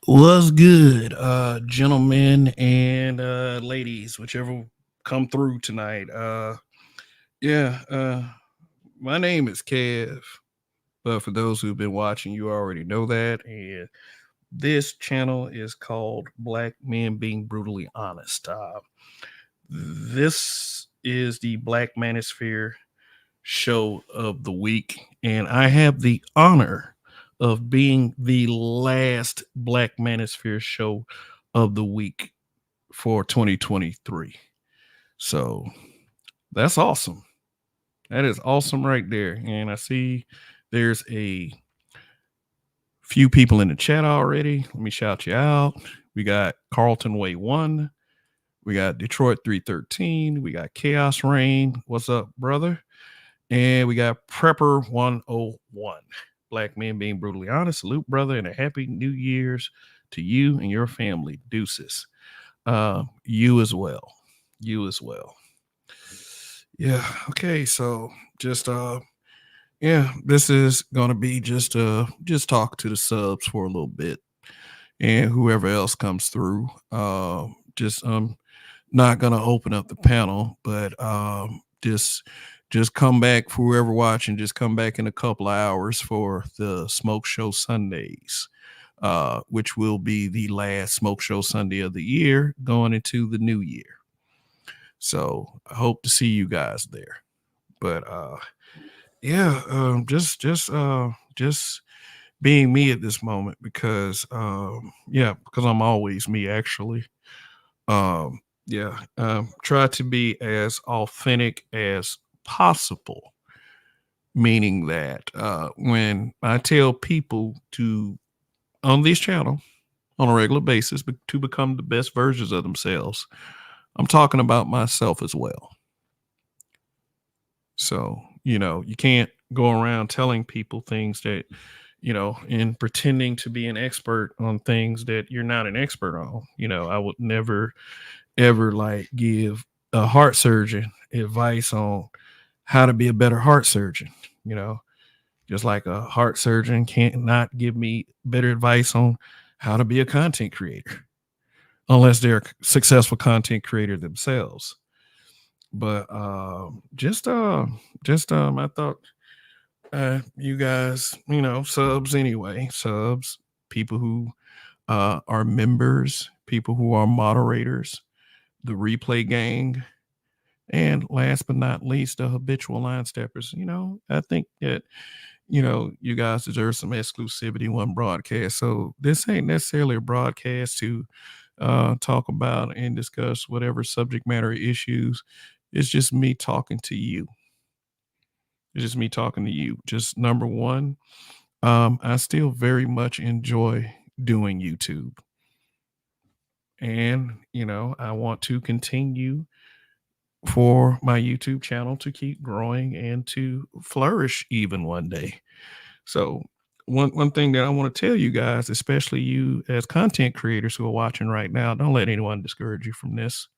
What's good, gentlemen and ladies, whichever come through tonight. Yeah, my name is Kev, but for those who've been watching, you already know that. And this channel is called Black Men Being Brutally Honest. This is the Black Manosphere show of the week, and I have the honor of being the last Black Manosphere show of the week for 2023. So that's awesome. That is awesome right there. And I see there's a few people in the chat already. Let me shout you out. We got Carlton Way 1. We got Detroit 313. We got Chaos Rain. What's up, brother? And we got Prepper 101. Black Men Being Brutally Honest. Salute, brother, and a happy New Year's to you and your family. Deuces. You as well. You as well. Yeah. Okay. So just yeah, this is gonna be just talk to the subs for a little bit and whoever else comes through. Just not gonna open up the panel, but just come back for whoever watching, just come back in a couple of hours for the Smoke Show Sundays. Which will be the last Smoke Show Sunday of the year going into the new year. So I hope to see you guys there. But yeah, just being me at this moment because yeah, because I'm always me actually. Yeah, try to be as authentic as possible, meaning that when I tell people to on this channel on a regular basis to become the best versions of themselves, I'm talking about myself as well. So, you can't go around telling people things that, and pretending to be an expert on things that you're not an expert on. I would never, ever like give a heart surgeon advice on how to be a better heart surgeon, you know, just like a heart surgeon can't not give me better advice on how to be a content creator unless they're a successful content creator themselves. But I thought you guys, subs anyway, subs, people who are members, people who are moderators, the replay gang, and last but not least, the habitual line steppers. I think that you guys deserve some exclusivity one broadcast. So this ain't necessarily a broadcast to talk about and discuss whatever subject matter issues. It's just me talking to you. It's just me talking to you. Just number one, I still very much enjoy doing YouTube. And, I want to continue for my YouTube channel to keep growing and to flourish even one day. So, one thing that I want to tell you guys, especially you as content creators who are watching right now, don't let anyone discourage you from this.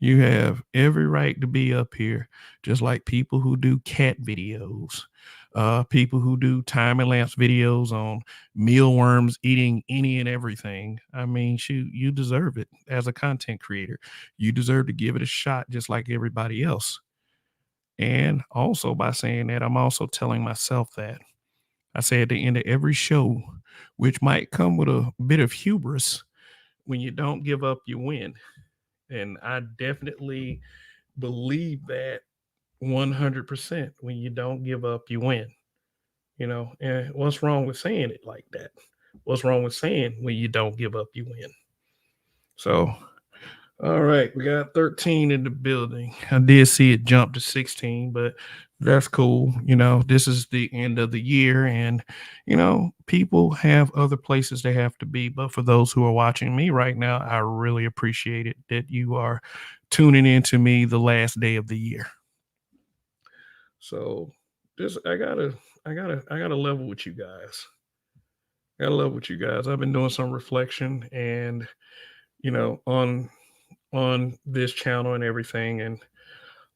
You have every right to be up here, just like people who do cat videos, people who do time and lapse videos on mealworms eating any and everything. I mean, shoot, you deserve it as a content creator. You deserve to give it a shot just like everybody else. And also, by saying that, I'm also telling myself that I say at the end of every show, which might come with a bit of hubris, when you don't give up, you win. And I definitely believe that 100%. When you don't give up, you win. And what's wrong with saying it like that? What's wrong with saying when you don't give up, you win? So, all right, we got 13 in the building. I did see it jump to 16, but that's cool. This is the end of the year, and, people have other places they have to be. But for those who are watching me right now, I really appreciate it that you are tuning in to me the last day of the year. So, just I gotta level with you guys. I gotta level with you guys. I've been doing some reflection and, on this channel and everything. And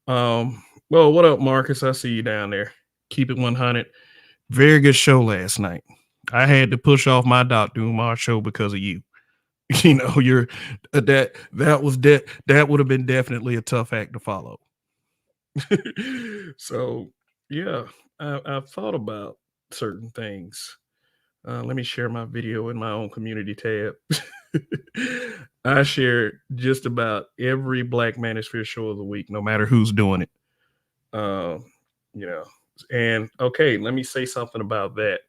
well, what up, Marcus? I see you down there. Keep it 100. Very good show last night. I had to push off my Dr. Umar show because of you. You're that would have been definitely a tough act to follow. So yeah, I've thought about certain things. Let me share my video in my own community tab. I share just about every Black Manosphere show of the week, no matter who's doing it. Um, you know, and okay, let me say something about that.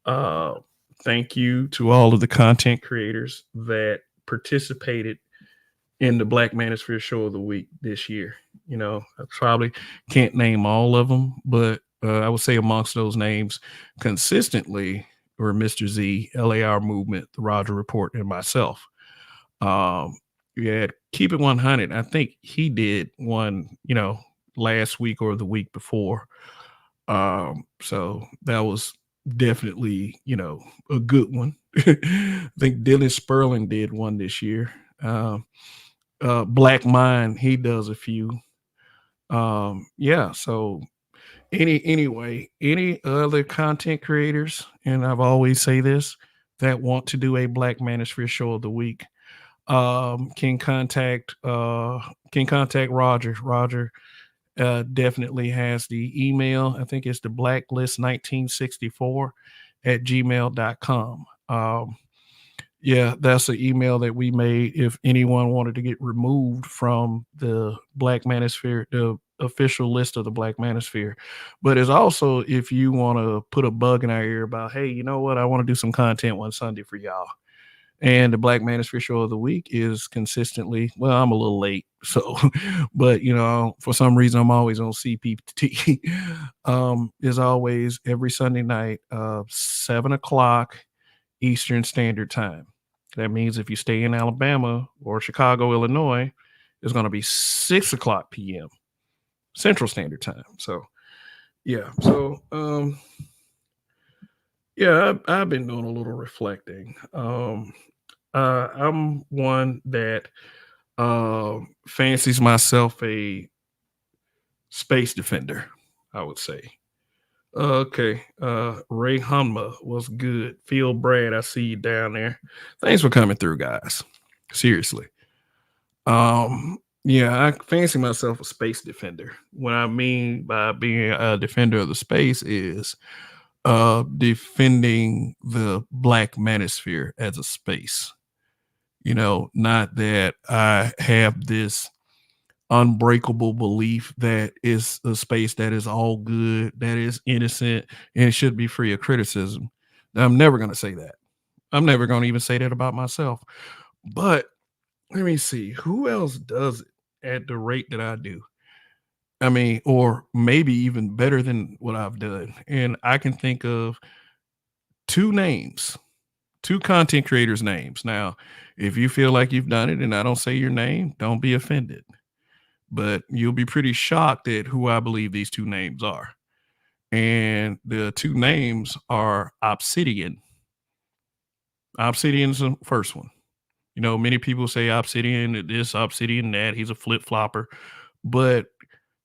Uh, Thank you to all of the content creators that participated in the Black Manosphere show of the week this year. I probably can't name all of them, but I would say amongst those names consistently were Mr. Z, LAR Movement, The Roger Report, and myself. You had Keep It 100. I think he did one, last week or the week before. So that was definitely, a good one. I think Dylan Sperling did one this year. Black Mind, he does a few. Yeah, so any other content creators, and I've always say this, that want to do a Black Manosphere show of the week, can contact Roger. Roger definitely has the email. I think it's the blacklist1964 at gmail.com. Yeah, that's the email that we made if anyone wanted to get removed from the Black Manosphere, the official list of the Black Manosphere. But it's also if you want to put a bug in our ear about, hey, you know what? I want to do some content one Sunday for y'all. And the Black Manosphere show of the week is consistently, well, I'm a little late. So, but for some reason, I'm always on CPT. Is always every Sunday night, 7 o'clock Eastern Standard Time. That means if you stay in Alabama or Chicago, Illinois, it's going to be 6 o'clock p.m. Central Standard Time. So, yeah. So, yeah, I've been doing a little reflecting. I'm one that fancies myself a space defender, I would say. Okay. Ray Humma was good. Phil Brad, I see you down there. Thanks for coming through, guys. Seriously. Yeah, I fancy myself a space defender. What I mean by being a defender of the space is defending the Black Manosphere as a space. Not that I have this unbreakable belief that is a space that is all good, that is innocent, and should be free of criticism. I'm never going to say that. I'm never going to even say that about myself. But let me see who else does it at the rate that I do. I mean, or maybe even better than what I've done. And I can think of two names, two content creators' names. Now, if you feel like you've done it and I don't say your name, don't be offended. But you'll be pretty shocked at who I believe these two names are. And the two names are Obsidian. Obsidian's the first one. Many people say Obsidian this, Obsidian that. He's a flip flopper, but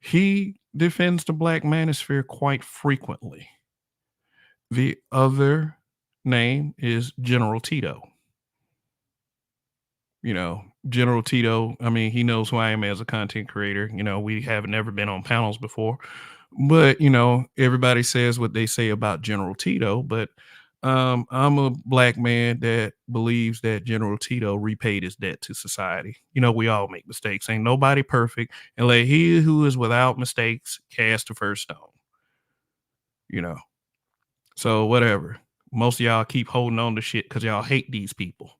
he defends the Black Manosphere quite frequently. The other name is General Tito. General Tito, I mean, he knows who I am as a content creator. We have never been on panels before, but everybody says what they say about General Tito, but I'm a Black man that believes that General Tito repaid his debt to society. We all make mistakes. Ain't nobody perfect. And let he who is without mistakes cast the first stone. You know. So whatever. Most of y'all keep holding on to shit because y'all hate these people.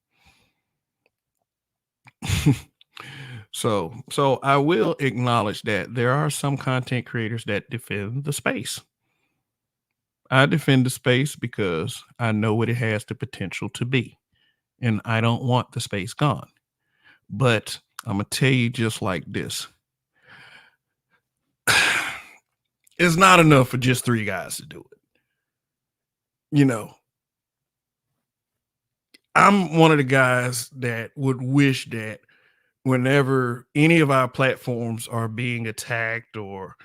So I will acknowledge that there are some content creators that defend the space. I defend the space because I know what it has the potential to be, and I don't want the space gone. But I'm gonna tell you just like this. It's not enough for just 3 guys to do it. I'm one of the guys that would wish that whenever any of our platforms are being attacked or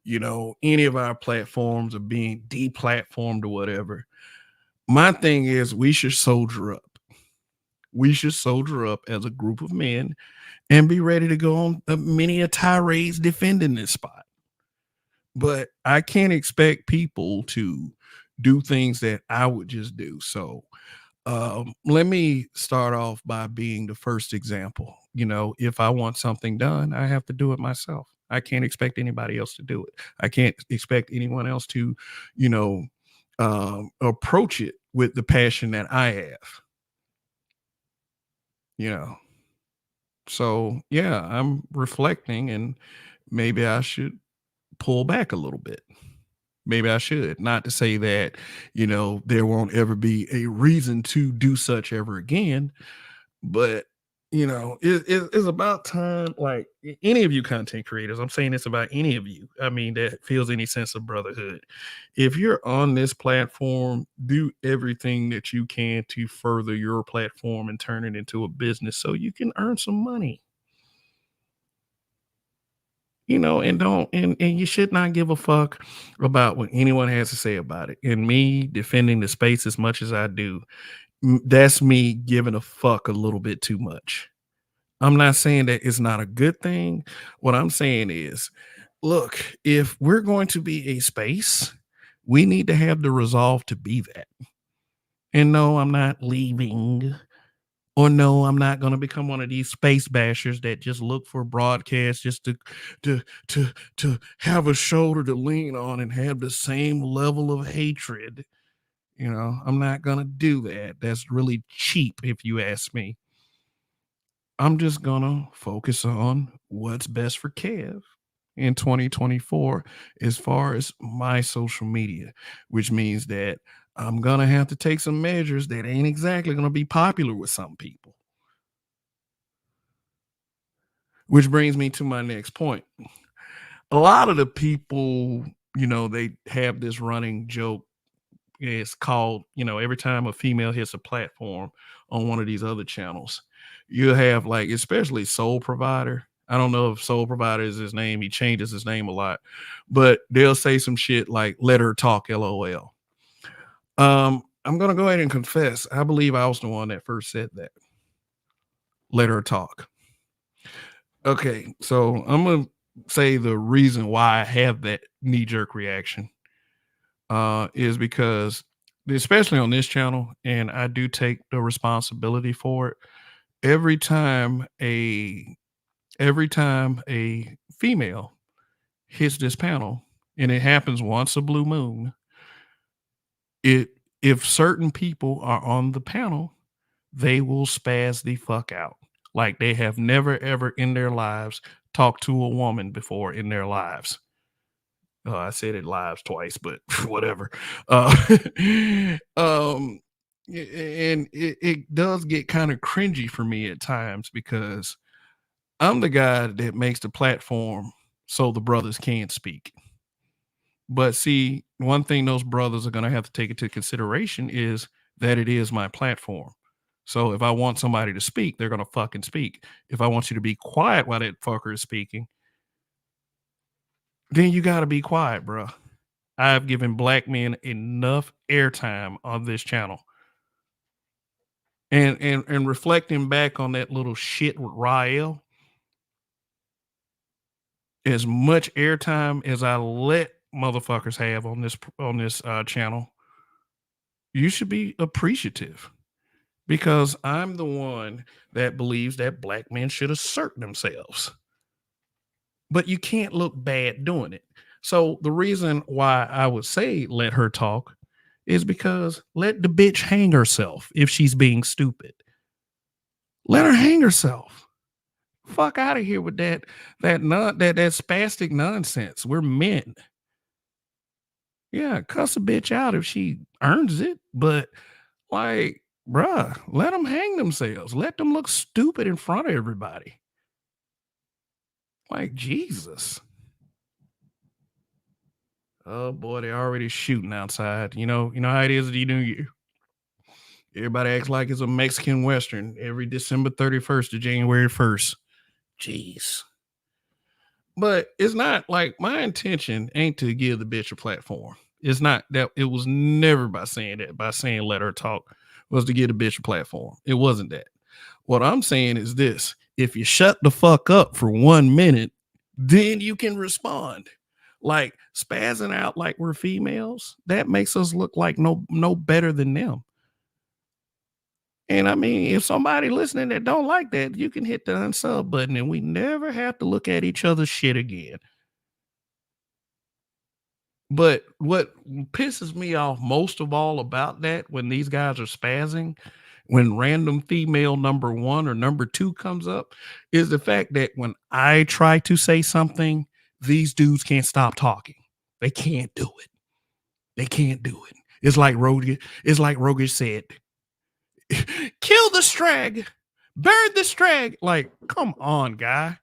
any of our platforms are being deplatformed or whatever, My thing is we should soldier up. We should soldier up as a group of men and be ready to go on many a tirades defending this spot. But I can't expect people to do things that I would just do. So let me start off by being the first example. You know, if I want something done, I have to do it myself. I can't expect anybody else to do it. I can't expect anyone else to, you know, approach it with the passion that I have. You know, so yeah, I'm reflecting, and maybe I should pull back a little bit. Maybe I should. Not to say that, you know, there won't ever be a reason to do such ever again, but you know, it's about time. Like any of you content creators, I'm saying this about any of you. I mean, that feels any sense of brotherhood. If you're on this platform, do everything that you can to further your platform and turn it into a business so you can earn some money. You know, and don't and you should not give a fuck about what anyone has to say about it. And me defending the space as much as I do, that's me giving a fuck a little bit too much. I'm not saying that it's not a good thing. What I'm saying is, look, if we're going to be a space, we need to have the resolve to be that. And no, I'm not leaving. Or no, I'm not gonna become one of these space bashers that just look for broadcasts just to to to have a shoulder to lean on and have the same level of hatred. You know, I'm not gonna do that. That's really cheap if you ask me. I'm just gonna focus on what's best for Kev in 2024 as far as my social media, which means that I'm gonna have to take some measures that ain't exactly gonna be popular with some people. Which brings me to my next point. A lot of the people, you know, they have this running joke. It's called, you know, every time a female hits a platform on one of these other channels, you have like, especially Soul Provider. I don't know if Soul Provider is his name. He changes his name a lot, but they'll say some shit like, let her talk, LOL. I'm gonna go ahead and confess. I believe I was the one that first said that. Let her talk. Okay, so I'm gonna say the reason why I have that knee jerk reaction is because, especially on this channel, and I do take the responsibility for it. Every time a every time a female hits this panel, and it happens once a blue moon, it if certain people are on the panel, they will spaz the fuck out. Like they have never ever in their lives talked to a woman before in their lives. I said it lives twice, but whatever. Uh, um, and it does get kind of cringy for me at times because I'm the guy that makes the platform so the brothers can speak. But see, one thing those brothers are going to have to take into consideration is that it is my platform. So if I want somebody to speak, they're going to fucking speak. If I want you to be quiet while that fucker is speaking, then you got to be quiet, bro. I've given black men enough airtime on this channel. And reflecting back on that little shit with Rael, as much airtime as I let motherfuckers have on this channel, you should be appreciative because I'm the one that believes that black men should assert themselves. But you can't look bad doing it. So the reason why I would say let her talk is because let the bitch hang herself if she's being stupid. Let her hang herself. Fuck out of here with that spastic nonsense. We're men. Yeah, cuss a bitch out if she earns it, but like, bruh, let them hang themselves. Let them look stupid in front of everybody. Like Jesus. Oh boy, they're already shooting outside. You know how it is the new year. Everybody acts like it's a Mexican Western every December 31st to January 1st. Jeez. But it's not like my intention ain't to give the bitch a platform. It's not that it was never by saying that, by saying let her talk was to get a bitch a platform. It wasn't that. What I'm saying is this: if you shut the fuck up for 1 minute, then you can respond. Like spazzing out like we're females, that makes us look like no better than them. And I mean, if somebody listening that don't like that, you can hit the unsub button and we never have to look at each other's shit again. But what pisses me off most of all about that when these guys are spazzing, when random female number one or number two comes up, is the fact that when I try to say something, these dudes can't stop talking. They can't do it. They can't do it. It's like Rogish said, kill the strag, bury the strag. Like, come on, guy.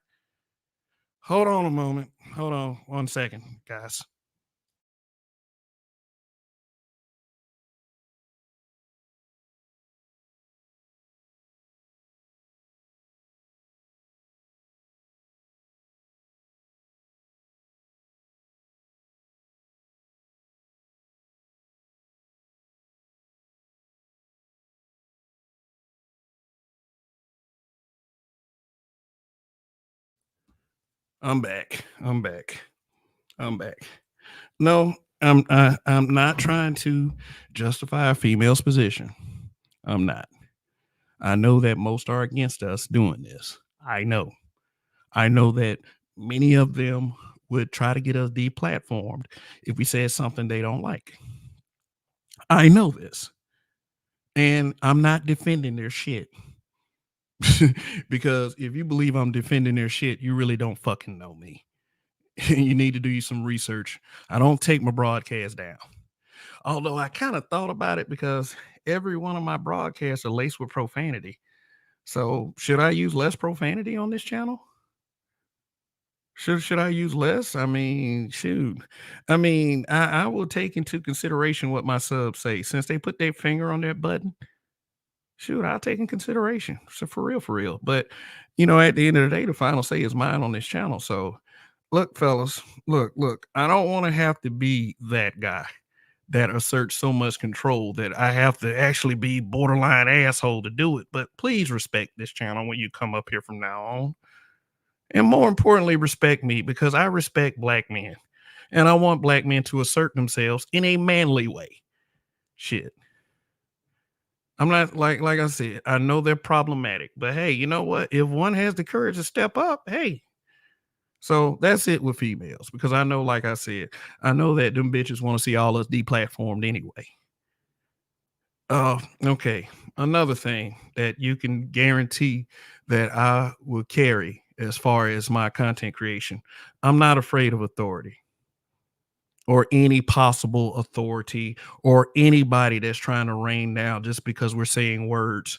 Hold on a moment. Hold on 1 second, guys. I'm back. I'm back. I'm back. No, I'm not trying to justify a female's position. I'm not. I know that most are against us doing this. I know. I know that many of them would try to get us deplatformed if we said something they don't like. I know this. And I'm not defending their shit. Because if you believe I'm defending their shit, you really don't fucking know me. You need to do you some research. I don't take my broadcast down. Although I kind of thought about it because every one of my broadcasts are laced with profanity. So should I use less profanity on this channel? Should I use less? I mean, shoot. I mean, I will take into consideration what my subs say. Since they put their finger on that button, shoot, I'll take in consideration. So for real, for real. But at the end of the day, the final say is mine on this channel. So look, fellas, look, I don't want to have to be that guy that asserts so much control that I have to actually be borderline asshole to do it. But please respect this channel when you come up here from now on. And more importantly, respect me because I respect black men. And I want black men to assert themselves in a manly way. Shit. I'm not like I said, I know they're problematic, but hey, you know what? If one has the courage to step up, hey. So that's it with females because I know, like I said, I know that them bitches want to see all us deplatformed anyway. Okay. Another thing that you can guarantee that I will carry as far as my content creation, I'm not afraid of authority or any possible authority or anybody that's trying to rain down just because we're saying words.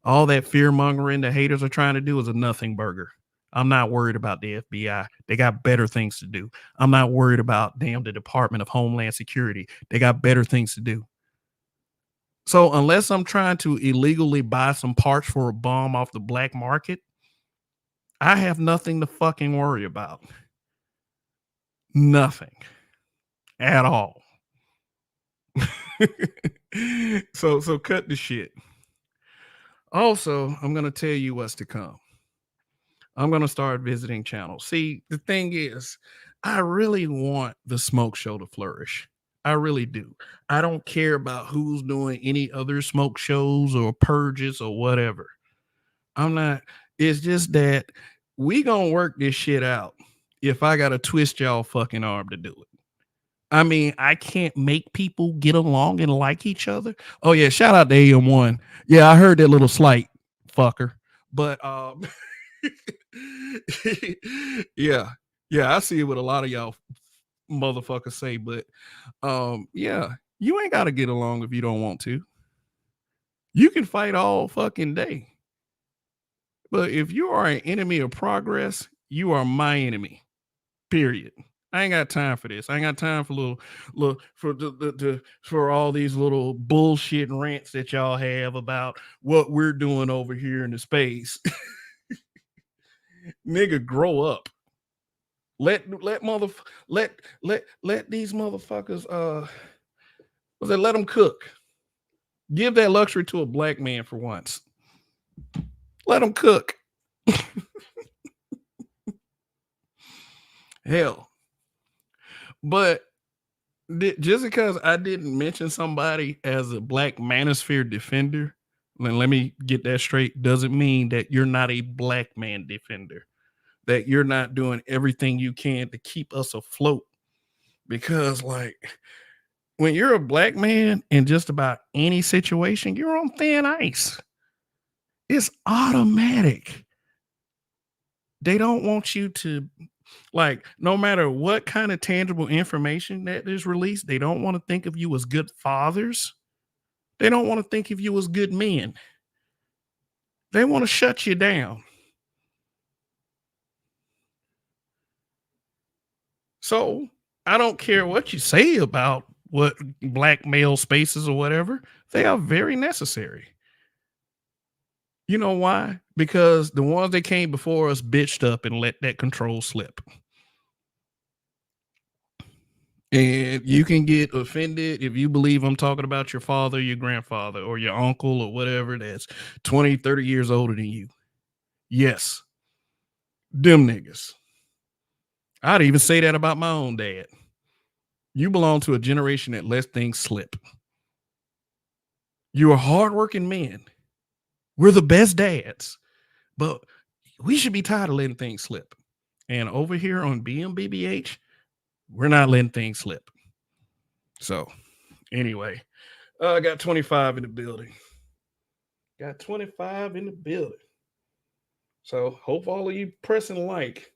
All that fear mongering the haters are trying to do is a nothing burger. I'm not worried about the FBI. They got better things to do. I'm not worried about the Department of Homeland Security. They got better things to do. So unless I'm trying to illegally buy some parts for a bomb off the black market, I have nothing to fucking worry about. Nothing at all. So cut the shit. Also, I'm going to tell you what's to come. I'm going to start visiting channels. See, the thing is, I really want the smoke show to flourish. I really do. I don't care about who's doing any other smoke shows or purges or whatever. I'm not. It's just that we gonna work this shit out if I gotta twist y'all fucking arm to do it. I mean, I can't make people get along and like each other. Oh yeah, shout out to AM1. Yeah, I heard that little slight fucker. But yeah, yeah, I see what a lot of y'all motherfuckers say, but yeah, you ain't gotta get along if you don't want to. You can fight all fucking day. But if you are an enemy of progress, you are my enemy. Period. I ain't got time for this. I ain't got time for little for for all these little bullshit rants that y'all have about what we're doing over here in the space. Nigga, grow up. Let mother let these motherfuckers let them cook. Give that luxury to a black man for once. Let them cook. Hell. But just because I didn't mention somebody as a black manosphere defender, then let me get that straight, doesn't mean that you're not a black man defender, that you're not doing everything you can to keep us afloat. Because, like, when you're a black man in just about any situation, you're on thin ice. It's automatic. They don't want you to, like, no matter what kind of tangible information that is released, they don't want to think of you as good fathers. They don't want to think of you as good men. They want to shut you down. So I don't care what you say about what black male spaces or whatever, they are very necessary. You know why? Because the ones that came before us bitched up and let that control slip. And you can get offended if you believe I'm talking about your father, your grandfather, or your uncle, or whatever that's 20, 30 years older than you. Yes, them niggas. I'd even say that about my own dad. You belong to a generation that lets things slip. You are hardworking men. We're the best dads, but we should be tired of letting things slip. And over here on BMBBH, we're not letting things slip. So, anyway, I got 25 in the building. Got 25 in the building. So, hope all of you pressing like.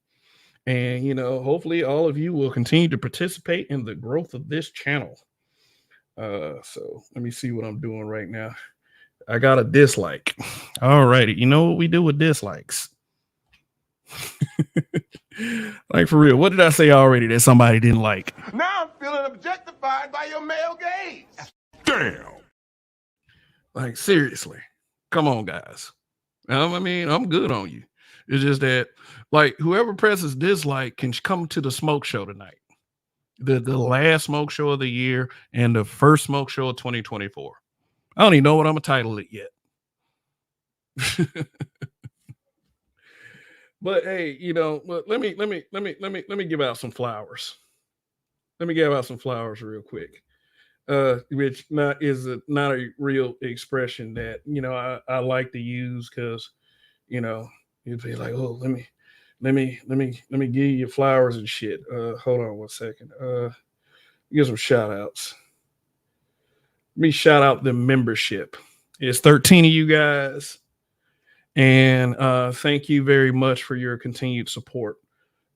And, hopefully all of you will continue to participate in the growth of this channel. So, let me see what I'm doing right now. I got a dislike. All righty. You know what we do with dislikes? Like, for real, what did I say already that somebody didn't like? Now I'm feeling objectified by your male gaze. Damn. Like, seriously. Come on, guys. I mean, I'm good on you. It's just that, like, whoever presses dislike can come to the smoke show tonight. The last smoke show of the year and the first smoke show of 2024. I don't even know what I'm gonna title it yet. But hey, let me give out some flowers. Let me give out some flowers real quick. Which not a real expression that I like to use, because you'd be like, oh, let me give you flowers and shit. Hold on one second. Give some shout outs. Let me shout out the membership. It's 13 of you guys. And thank you very much for your continued support.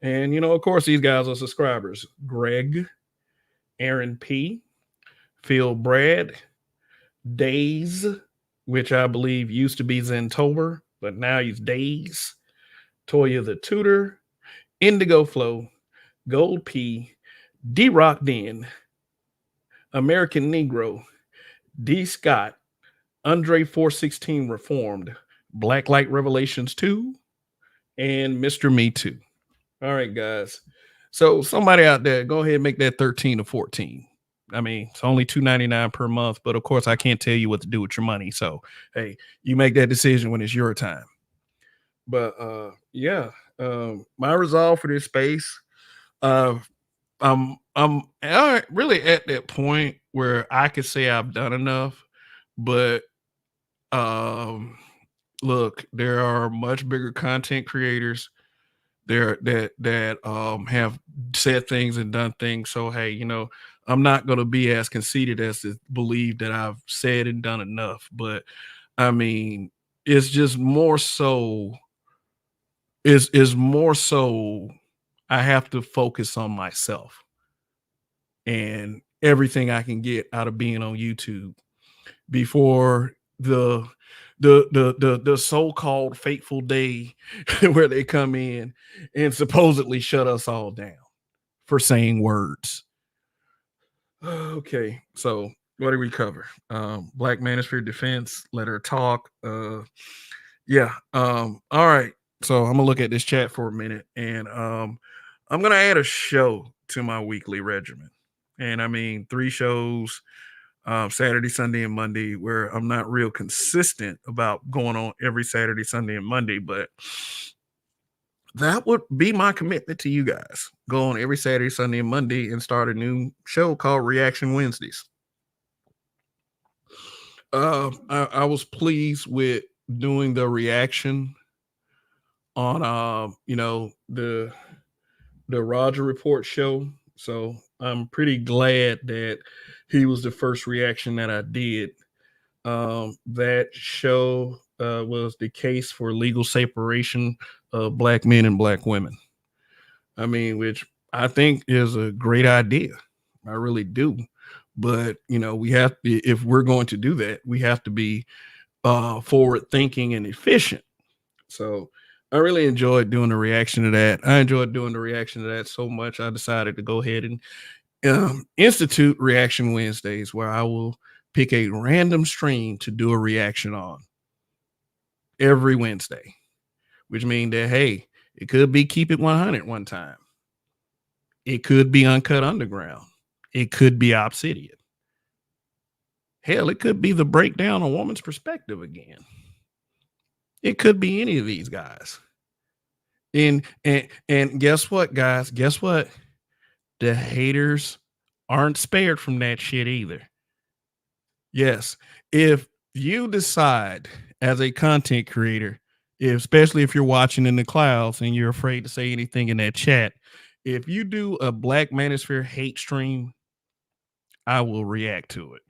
And, of course, these guys are subscribers. Greg, Aaron P., Phil Brad, Days, which I believe used to be Zentober, but now he's Days, Toya the Tutor, Indigo Flow, Gold P, D-Rock Den, American Negro, D. Scott, Andre 416 Reformed, Blacklight Revelations 2, and Mr. Me Too. All right, guys. So somebody out there, go ahead and make that 13 or 14. I mean, it's only $2.99 per month, but of course I can't tell you what to do with your money. So, hey, you make that decision when it's your time. But yeah, my resolve for this space, I'm really at that point where I could say I've done enough, but look, there are much bigger content creators there that have said things and done things. So hey, I'm not going to be as conceited as to believe that I've said and done enough, but I mean, it's just more so is more so I have to focus on myself and everything I can get out of being on YouTube before the so-called fateful day where they come in and supposedly shut us all down for saying words. Okay, so what do we cover? Black Manosphere Defense, Let Her Talk. Yeah. All right. So I'm gonna look at this chat for a minute, and I'm gonna add a show to my weekly regimen, and I mean 3 shows, Saturday, Sunday, and Monday, where I'm not real consistent about going on every Saturday, Sunday, and Monday, but that would be my commitment to you guys. Go on every Saturday, Sunday, and Monday and start a new show called Reaction Wednesdays. I was pleased with doing the reaction on the Roger Report show. So I'm pretty glad that he was the first reaction that I did. That show was the case for legal separation of black men and black women. I mean, which I think is a great idea. I really do. But we have to, if we're going to do that, we have to be forward thinking and efficient. So I really enjoyed doing the reaction to that. I enjoyed doing the reaction to that so much. I decided to go ahead and institute Reaction Wednesdays, where I will pick a random stream to do a reaction on every Wednesday, which means that, hey, it could be Keep It 100 one time. It could be Uncut Underground. It could be Obsidian. Hell, it could be the breakdown on woman's perspective again. It could be any of these guys. And guess what, guys? Guess what? The haters aren't spared from that shit either. Yes, if you decide as a content creator, especially if you're watching in the clouds and you're afraid to say anything in that chat, if you do a Black Manosphere hate stream, I will react to it.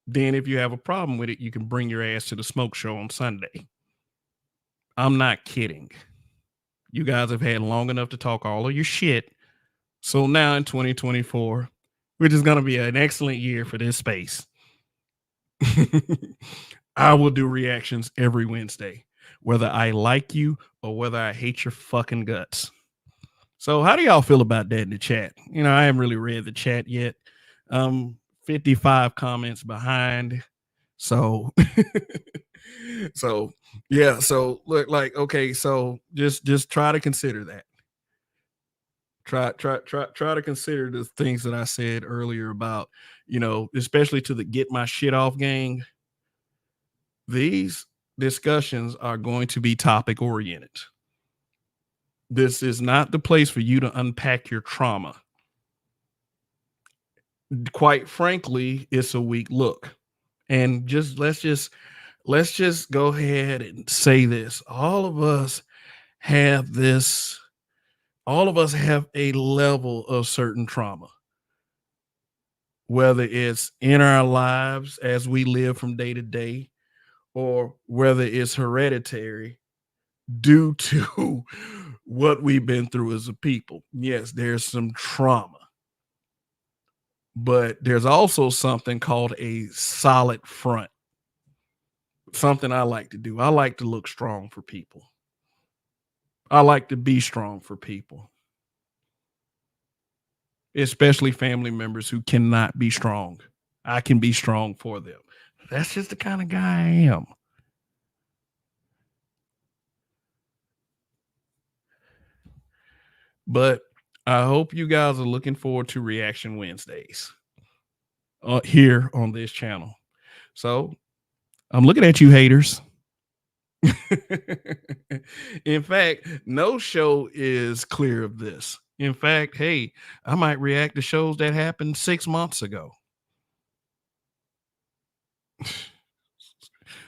Then if you have a problem with it, you can bring your ass to the smoke show on Sunday. I'm not kidding. You guys have had long enough to talk all of your shit. So now in 2024, which is going to be an excellent year for this space, I will do reactions every Wednesday, whether I like you or whether I hate your fucking guts. So how do y'all feel about that in the chat? I haven't really read the chat yet. 55 comments behind. So yeah, so look, like, okay, so just try to consider that. Try to consider the things that I said earlier about, especially to the Get My Shit Off gang. These discussions are going to be topic oriented. This is not the place for you to unpack your trauma. Quite frankly, it's a weak look. And let's just go ahead and say this. All of us have a level of certain trauma, whether it's in our lives as we live from day to day, or whether it's hereditary due to what we've been through as a people. Yes, there's some trauma, but there's also something called a solid front. Something I like to do. I like to look strong for people. I like to be strong for people, especially family members who cannot be strong. I can be strong for them. That's just the kind of guy I am. But I hope you guys are looking forward to Reaction Wednesdays here on this channel. So I'm looking at you, haters. In fact, no show is clear of this. In fact, hey, I might react to shows that happened 6 months ago.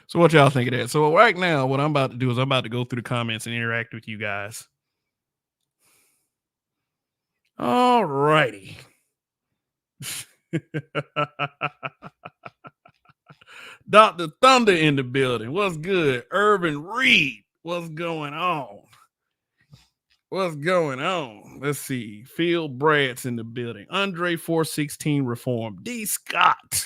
So what y'all think of that? So right now, what I'm about to do is I'm about to go through the comments and interact with you guys. All righty. Dr. Thunder in the building. What's good? Irvin Reed. What's going on? What's going on? Let's see. Phil Brad's in the building. Andre 416 Reform. D. Scott.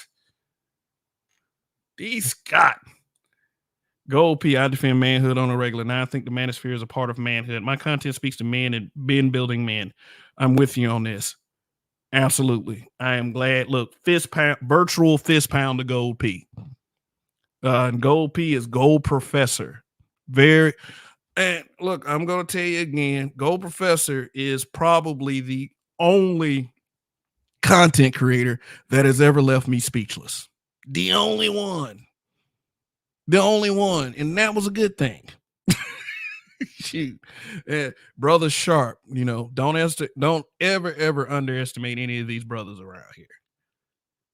Gold P. I defend manhood on a regular. Now I think the manosphere is a part of manhood. My content speaks to men and men building men. I'm with you on this. Absolutely. I am glad. Look, virtual fist pound to Gold P. And Gold P is Gold Professor. And look, I'm going to tell you again, Gold Professor is probably the only content creator that has ever left me speechless. The only one. The only one. And that was a good thing. Shoot. Brother Sharp, don't ever underestimate any of these brothers around here.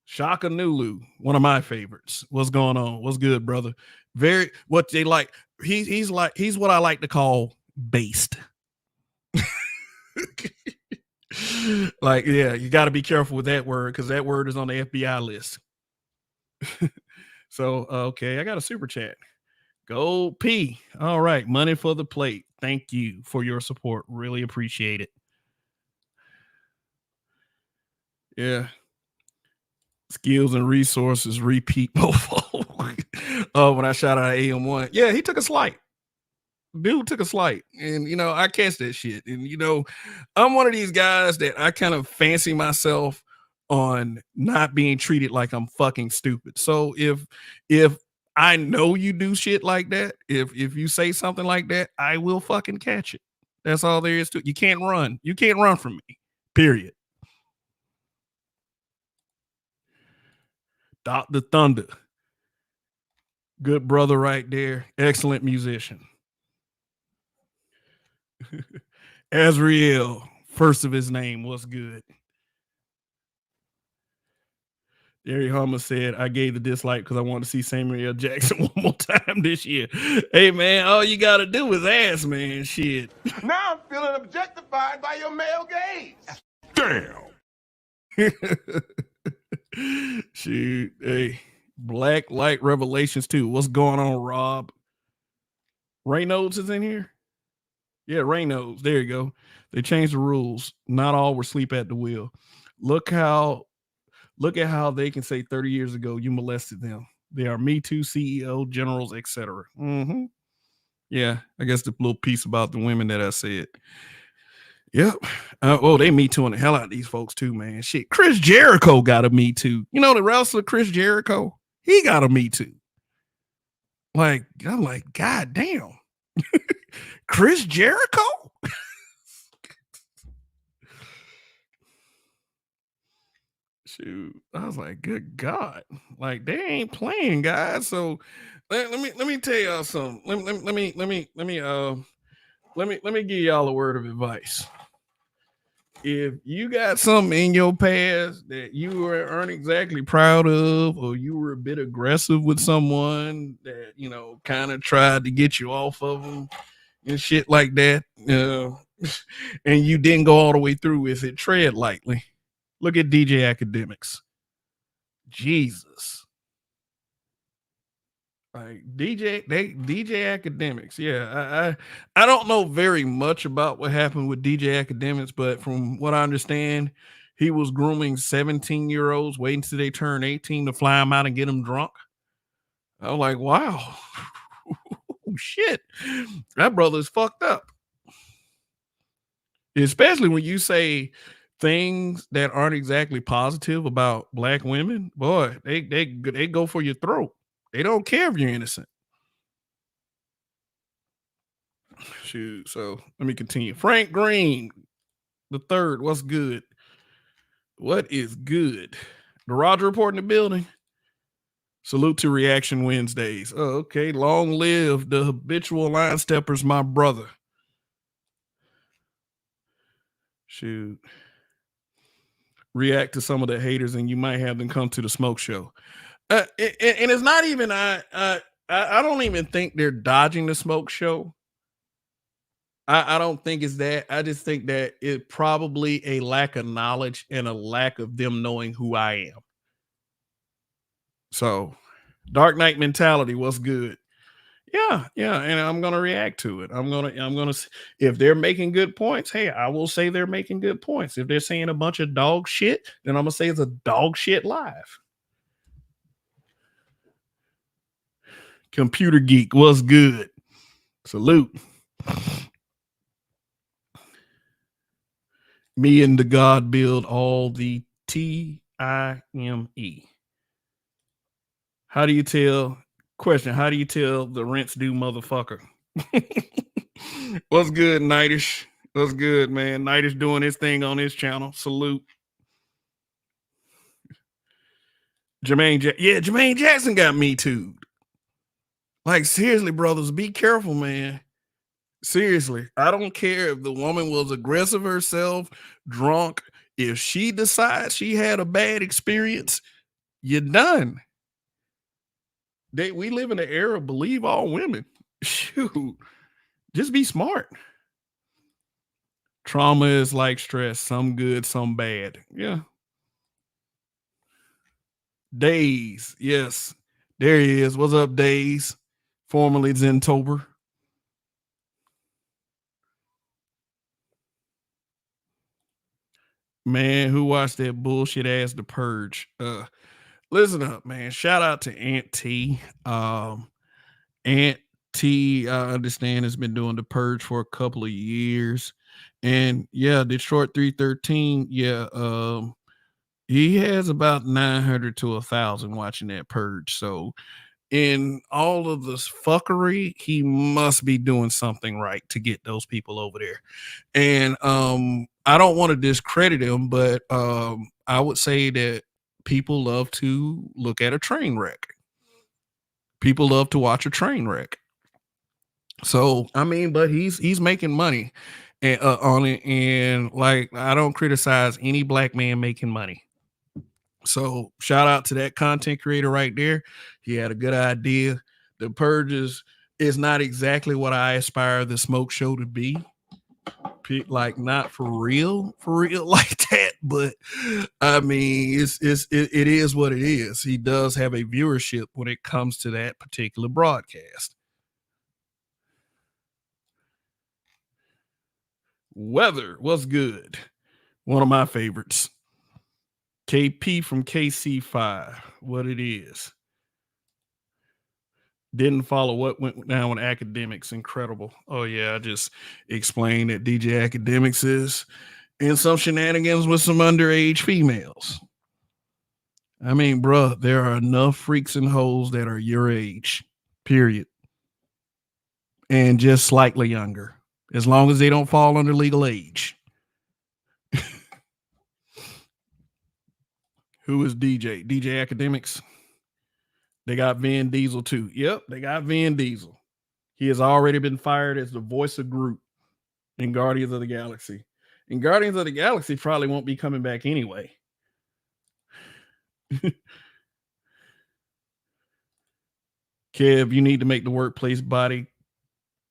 Shaka Nulu, one of my favorites. What's going on? What's good, brother? Very what they like. He's what I like to call based. Like, yeah, you got to be careful with that word because that word is on the FBI list. So, okay, I got a super chat. Gold P. All right, money for the plate. Thank you for your support. Really appreciate it. Yeah. Skills and resources repeat mofo. Oh, when I shot out AM1. Yeah, he took a slight. Dude took a slight. And I catch that shit. And I'm one of these guys that I kind of fancy myself on not being treated like I'm fucking stupid. So if I know you do shit like that, if you say something like that, I will fucking catch it. That's all there is to it. You can't run. You can't run from me. Period. Dr. Thunder. Good brother right there. Excellent musician. Azriel, first of his name, was good. Jerry Homer said, I gave the dislike because I want to see Samuel L. Jackson one more time this year. Hey, man, all you got to do is ask, man. Shit. Now I'm feeling objectified by your male gaze. Damn. Shoot. Hey, Black Light Revelations 2. What's going on, Rob? Reynolds is in here? Yeah, Reynolds. There you go. They changed the rules. Not all were sleep at the wheel. Look at how they can say 30 years ago you molested them. They are Me Too CEO, generals, etc. Mm-hmm. Yeah, I guess the little piece about the women that I said. Yep. They Me Tooing the hell out of these folks too, man. Shit. Chris Jericho got a Me Too. The wrestler Chris Jericho? He got a Me Too. Like, I'm like, God damn. Chris Jericho? Shoot, I was like, good God, like they ain't playing, guys. So let me tell y'all something. Let me give y'all a word of advice. If you got something in your past that you aren't exactly proud of, or you were a bit aggressive with someone that kind of tried to get you off of them and shit like that, and you didn't go all the way through with it, tread lightly. Look at DJ Academics. Jesus. Like DJ Academics. Yeah. I don't know very much about what happened with DJ Academics, but from what I understand, he was grooming 17-year-olds, waiting till they turn 18 to fly them out and get them drunk. I was like, wow. Shit. That brother's fucked up. Especially when you say things that aren't exactly positive about black women, boy, they go for your throat. They don't care if you're innocent. Shoot. So let me continue. Frank Green, the third. What's good? What is good? The Roger report in the building. Salute to Reaction Wednesdays. Oh, okay. Long live the habitual line steppers, my brother. Shoot. React to some of the haters and you might have them come to the smoke show. And it's not even I don't even think they're dodging the smoke show. I don't think it's that. I just think that it's probably a lack of knowledge and a lack of them knowing who I am. So, Dark Knight mentality, what's good? Yeah, and I'm gonna react to it. I'm gonna. If they're making good points, hey, I will say they're making good points. If they're saying a bunch of dog shit, then I'm gonna say it's a dog shit live. Computer Geek, what's good? Salute. Me and the God build all the TIME. How do you tell? Question: how do you tell the rent's due motherfucker? What's good, Nightish? What's good, man? Nightish doing his thing on his channel. Salute. Jermaine Jackson got me too. Like, seriously, brothers, be careful, man. Seriously, I don't care if the woman was aggressive herself, drunk. If she decides she had a bad experience, you're done. We live in an era of believe all women. Shoot, just be smart. Trauma is like stress, some good, some bad. Yeah. Days, yes. There he is. What's up, Days? Formerly Zentober. Man, who watched that bullshit ass The Purge? Listen up, man. Shout out to Aunt T. Aunt T, I understand, has been doing The Purge for a couple of years. And yeah, Detroit 313, yeah, he has about 900 to 1,000 watching that Purge. So in all of this fuckery, he must be doing something right to get those people over there. And I don't want to discredit him, but I would say that people love to look at a train wreck. People love to watch a train wreck. So I mean, but he's making money and on it, and like I don't criticize any black man making money. So shout out to that content creator right there. He had a good idea. The Purges is not exactly what I aspire the smoke show to be. Like not for real like that, but I mean it is what it is. He does have a viewership when it comes to that particular broadcast. Weather was good. One of my favorites. KP from KC5. What it is. Didn't follow what went down with Academics. Incredible. Oh yeah, I just explained that DJ Academics is in some shenanigans with some underage females. I mean, bruh, there are enough freaks and hoes that are your age, period. And just slightly younger, as long as they don't fall under legal age. Who is DJ? DJ Academics? They got Vin Diesel too. Yep, they got Vin Diesel. He has already been fired as the voice of Groot in Guardians of the Galaxy. And Guardians of the Galaxy probably won't be coming back anyway. Kev, you need to make the workplace body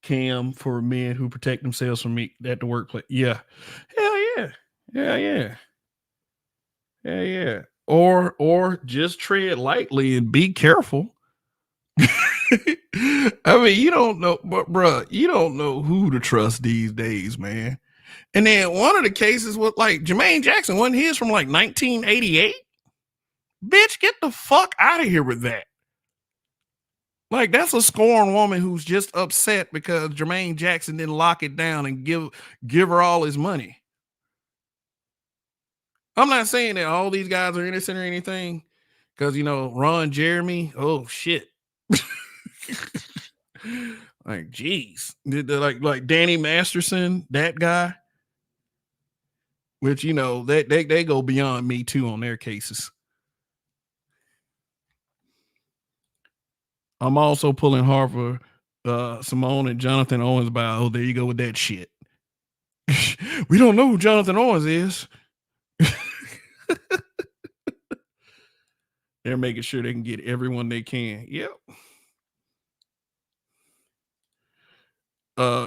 cam for men who protect themselves from me at the workplace. Yeah. Hell yeah. Yeah, yeah. Yeah, yeah. Or just tread lightly and be careful. I mean, you don't know, but bruh, you don't know who to trust these days, man. And then one of the cases was like Jermaine Jackson, wasn't his from like 1988? Bitch, get the fuck out of here with that. Like, that's a scorned woman who's just upset because Jermaine Jackson didn't lock it down and give her all his money. I'm not saying that all these guys are innocent or anything, because you know Ron Jeremy. Oh shit! Like, geez, like Danny Masterson, that guy. Which you know they go beyond me too on their cases. I'm also pulling Harvard, Simone and Jonathan Owens by. Oh, there you go with that shit. We don't know who Jonathan Owens is. They're making sure they can get everyone they can. Yep.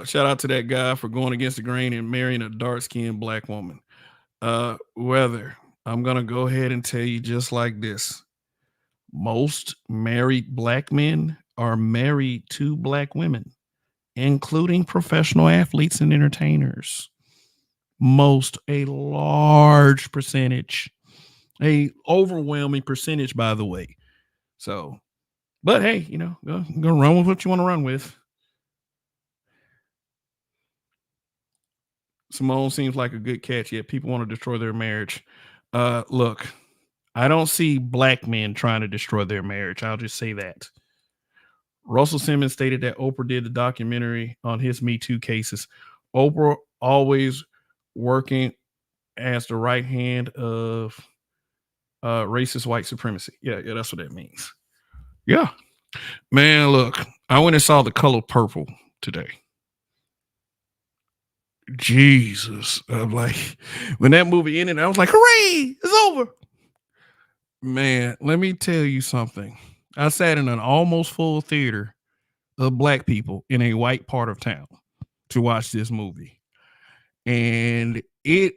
Shout out to that guy for going against the grain and marrying a dark-skinned black woman. Weather. I'm gonna go ahead and tell you just like this. Most married black men are married to black women, including professional athletes and entertainers. A large percentage, a overwhelming percentage, by the way. So, but hey, you know, go run with what you want to run with. Simone seems like a good catch, yet people want to destroy their marriage. Look, I don't see black men trying to destroy their marriage. I'll just say that. Russell Simmons stated that Oprah did the documentary on his Me Too cases. Oprah always working as the right hand of racist white supremacy. Yeah, that's what that means. Yeah. Man, look, I went and saw The Color Purple today. Jesus. I'm like, when that movie ended, I was like, hooray, it's over. Man, let me tell you something. I sat in an almost full theater of black people in a white part of town to watch this movie. And it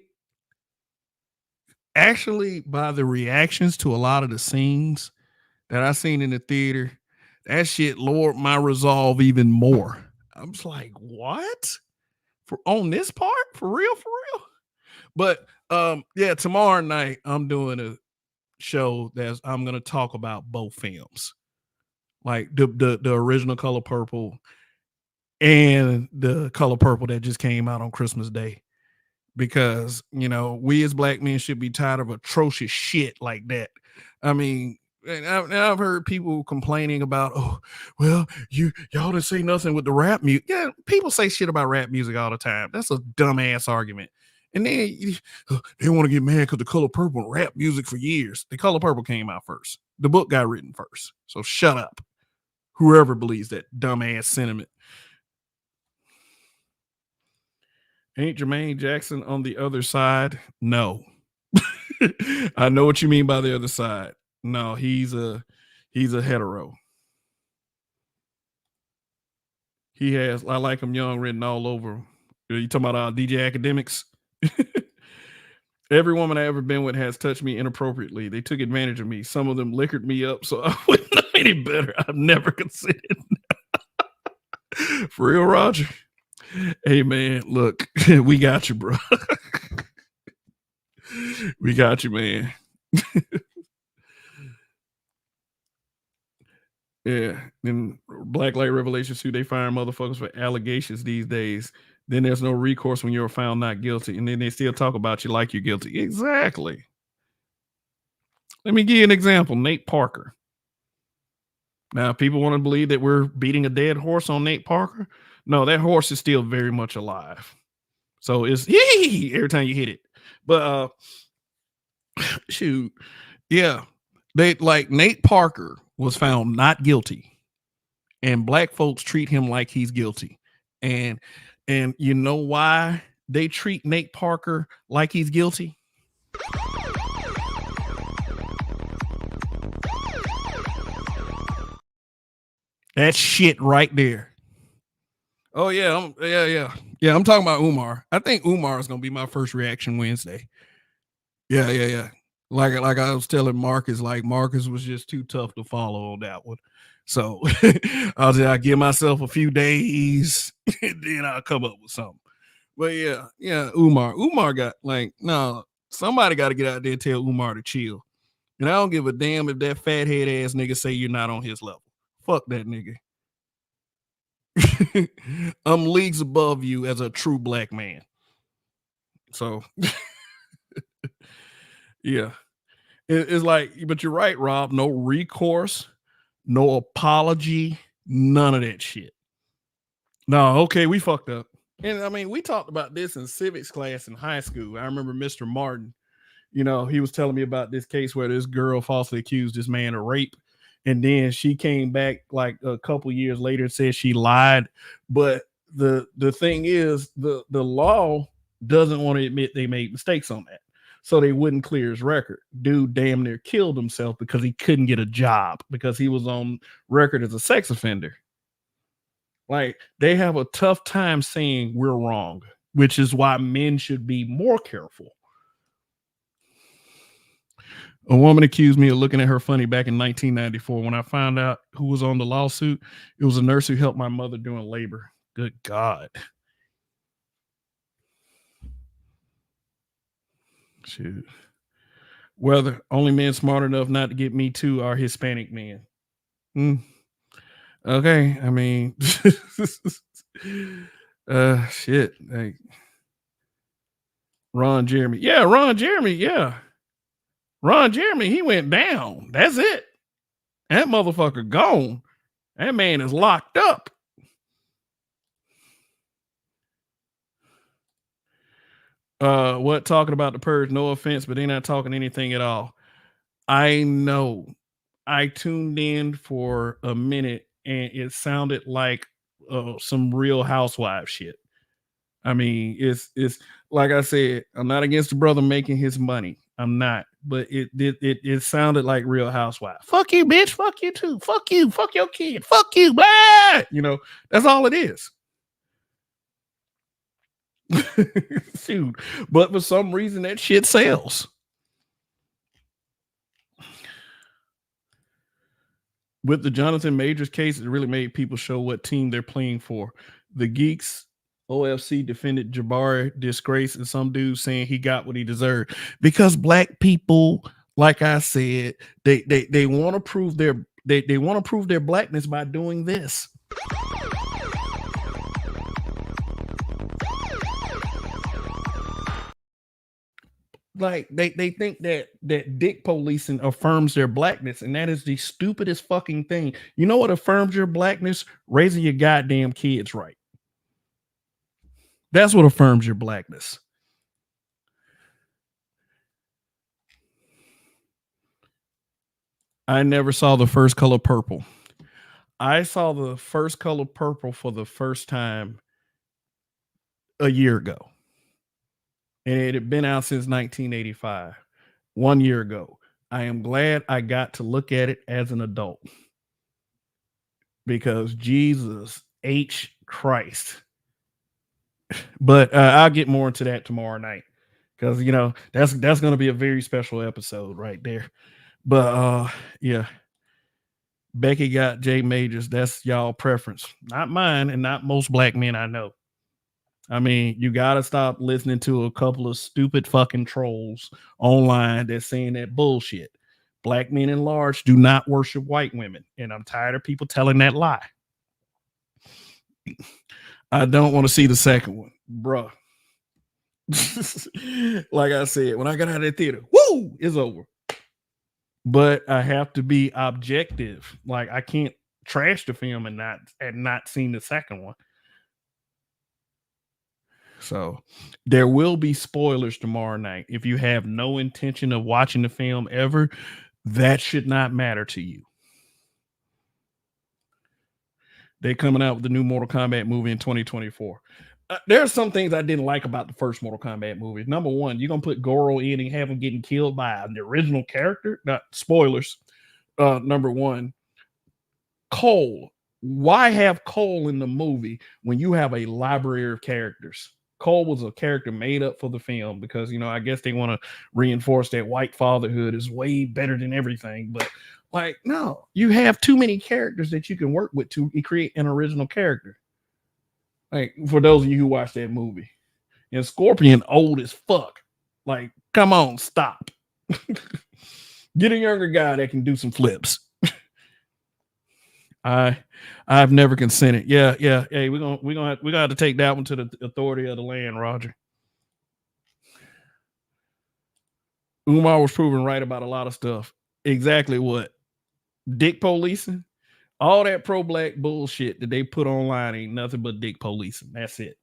actually, by the reactions to a lot of the scenes that I seen in the theater, that shit lowered my resolve even more. I was like, what? For on this part? For real? But yeah, tomorrow night I'm doing a show that's I'm gonna talk about both films. Like the original Color Purple and the Color Purple that just came out on Christmas Day. Because we as black men should be tired of atrocious shit like that. I mean, and I've heard people complaining about, oh, well, y'all didn't say nothing with the rap music. Yeah, people say shit about rap music all the time. That's a dumbass argument. And then they want to get mad because the Color Purple rap music for years. The Color Purple came out first. The book got written first. So shut up. Whoever believes that dumbass sentiment. Ain't Jermaine Jackson on the other side? No. I know what you mean by the other side. No, he's a hetero. He has I Like Him Young written all over him. You talking about DJ Academics? Every woman I ever been with has touched me inappropriately. They took advantage of me. Some of them liquored me up, so I wouldn't know any better. I've never considered. For real, Roger? Hey, man, look, we got you, bro. We got you, man. Yeah. Then Black Light Revelation suit, they fire motherfuckers for allegations these days. Then there's no recourse when you're found not guilty. And then they still talk about you like you're guilty. Exactly. Let me give you an example. Nate Parker. Now, people want to believe that we're beating a dead horse on Nate Parker. No, that horse is still very much alive. So it's every time you hit it. But shoot, yeah. They like Nate Parker was found not guilty. And black folks treat him like he's guilty. And you know why they treat Nate Parker like he's guilty? That shit right there. Oh yeah, I'm talking about Umar. I think Umar is gonna be my first reaction Wednesday. Yeah. Like I was telling Marcus, like Marcus was just too tough to follow on that one. So I'll give myself a few days and then I'll come up with something. But yeah, Umar got like, no, somebody got to get out there and tell Umar to chill. And I don't give a damn if that fat head ass nigga say you're not on his level. Fuck that nigga. I'm leagues above you as a true black man. So yeah. It's like, but you're right, Rob. No recourse, no apology, none of that shit. No, okay, we fucked up. And I mean, we talked about this in civics class in high school. I remember Mr. Martin, he was telling me about this case where this girl falsely accused this man of rape. And then she came back like a couple years later and said she lied. But the thing is, the law doesn't want to admit they made mistakes on that. So they wouldn't clear his record. Dude damn near killed himself because he couldn't get a job because he was on record as a sex offender. Like, they have a tough time saying we're wrong, which is why men should be more careful. A woman accused me of looking at her funny back in 1994. When I found out who was on the lawsuit, it was a nurse who helped my mother during labor. Good God. Shoot. Whether only men smart enough not to get me too are Hispanic men. Okay, I mean, shit. Like, Ron Jeremy. Yeah, Ron Jeremy. Yeah. Ron Jeremy, he went down. That's it. That motherfucker gone. That man is locked up. What talking about the purge? No offense, but they're not talking anything at all. I know. I tuned in for a minute and it sounded like some Real Housewives shit. I mean, it's like I said, I'm not against the brother making his money. I'm not, but it sounded like Real Housewives. Fuck you, bitch. Fuck you too. Fuck you. Fuck your kid. Fuck you. Blah. You know, that's all it is. Shoot. But for some reason that shit sells. With the Jonathan Majors case, it really made people show what team they're playing for. The Geeks OFC defended Jabari disgrace and some dude saying he got what he deserved because black people, like I said, they want to prove they want to prove their blackness by doing this. Like they think that dick policing affirms their blackness, and that is the stupidest fucking thing. You know what affirms your blackness? Raising your goddamn kids right. That's what affirms your blackness. I never saw The First Color Purple. I saw The First Color Purple for the first time a year ago. And it had been out since 1985, 1 year ago. I am glad I got to look at it as an adult because Jesus H. Christ. But I'll get more into that tomorrow night because, you know, that's going to be a very special episode right there. But yeah, Becky got Jay Majors. That's y'all preference, not mine, and not most black men I know. I mean, you got to stop listening to a couple of stupid fucking trolls online that's saying that bullshit. Black men in large do not worship white women. And I'm tired of people telling that lie. I don't want to see the second one, bruh. Like I said, when I got out of the theater, woo, it's over. But I have to be objective. Like I can't trash the film and not seen the second one. So there will be spoilers tomorrow night. If you have no intention of watching the film ever, that should not matter to you. They're coming out with the new Mortal Kombat movie in 2024. There are some things I didn't like about the first Mortal Kombat movie. Number one, you're going to put Goro in and have him getting killed by the original character. Not spoilers. Number one, Cole. Why have Cole in the movie when you have a library of characters? Cole was a character made up for the film because, you know, I guess they want to reinforce that white fatherhood is way better than everything. But like, no, you have too many characters that you can work with to create an original character. Like, for those of you who watched that movie, and Scorpion old as fuck. Like, come on, stop. Get a younger guy that can do some flips. I've never consented. Yeah. Hey, we're gonna have to take that one to the authority of the land, Roger. Umar was proven right about a lot of stuff. Exactly what? Dick policing? All that pro-black bullshit that they put online ain't nothing but dick policing. That's it.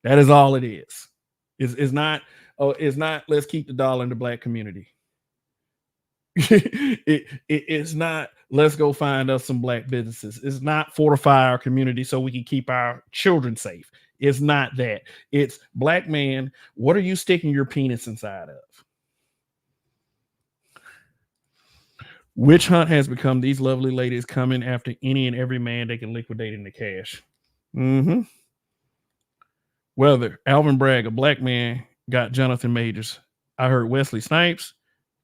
That is all it is. It's not let's keep the dollar in the black community. It's not let's go find us some black businesses. It's not fortify our community so we can keep our children safe. It's not that. It's black man, what are you sticking your penis inside of? Witch hunt has become these lovely ladies coming after any and every man they can liquidate into cash. Whether Alvin Bragg, a black man, got Jonathan Majors. I heard Wesley Snipes,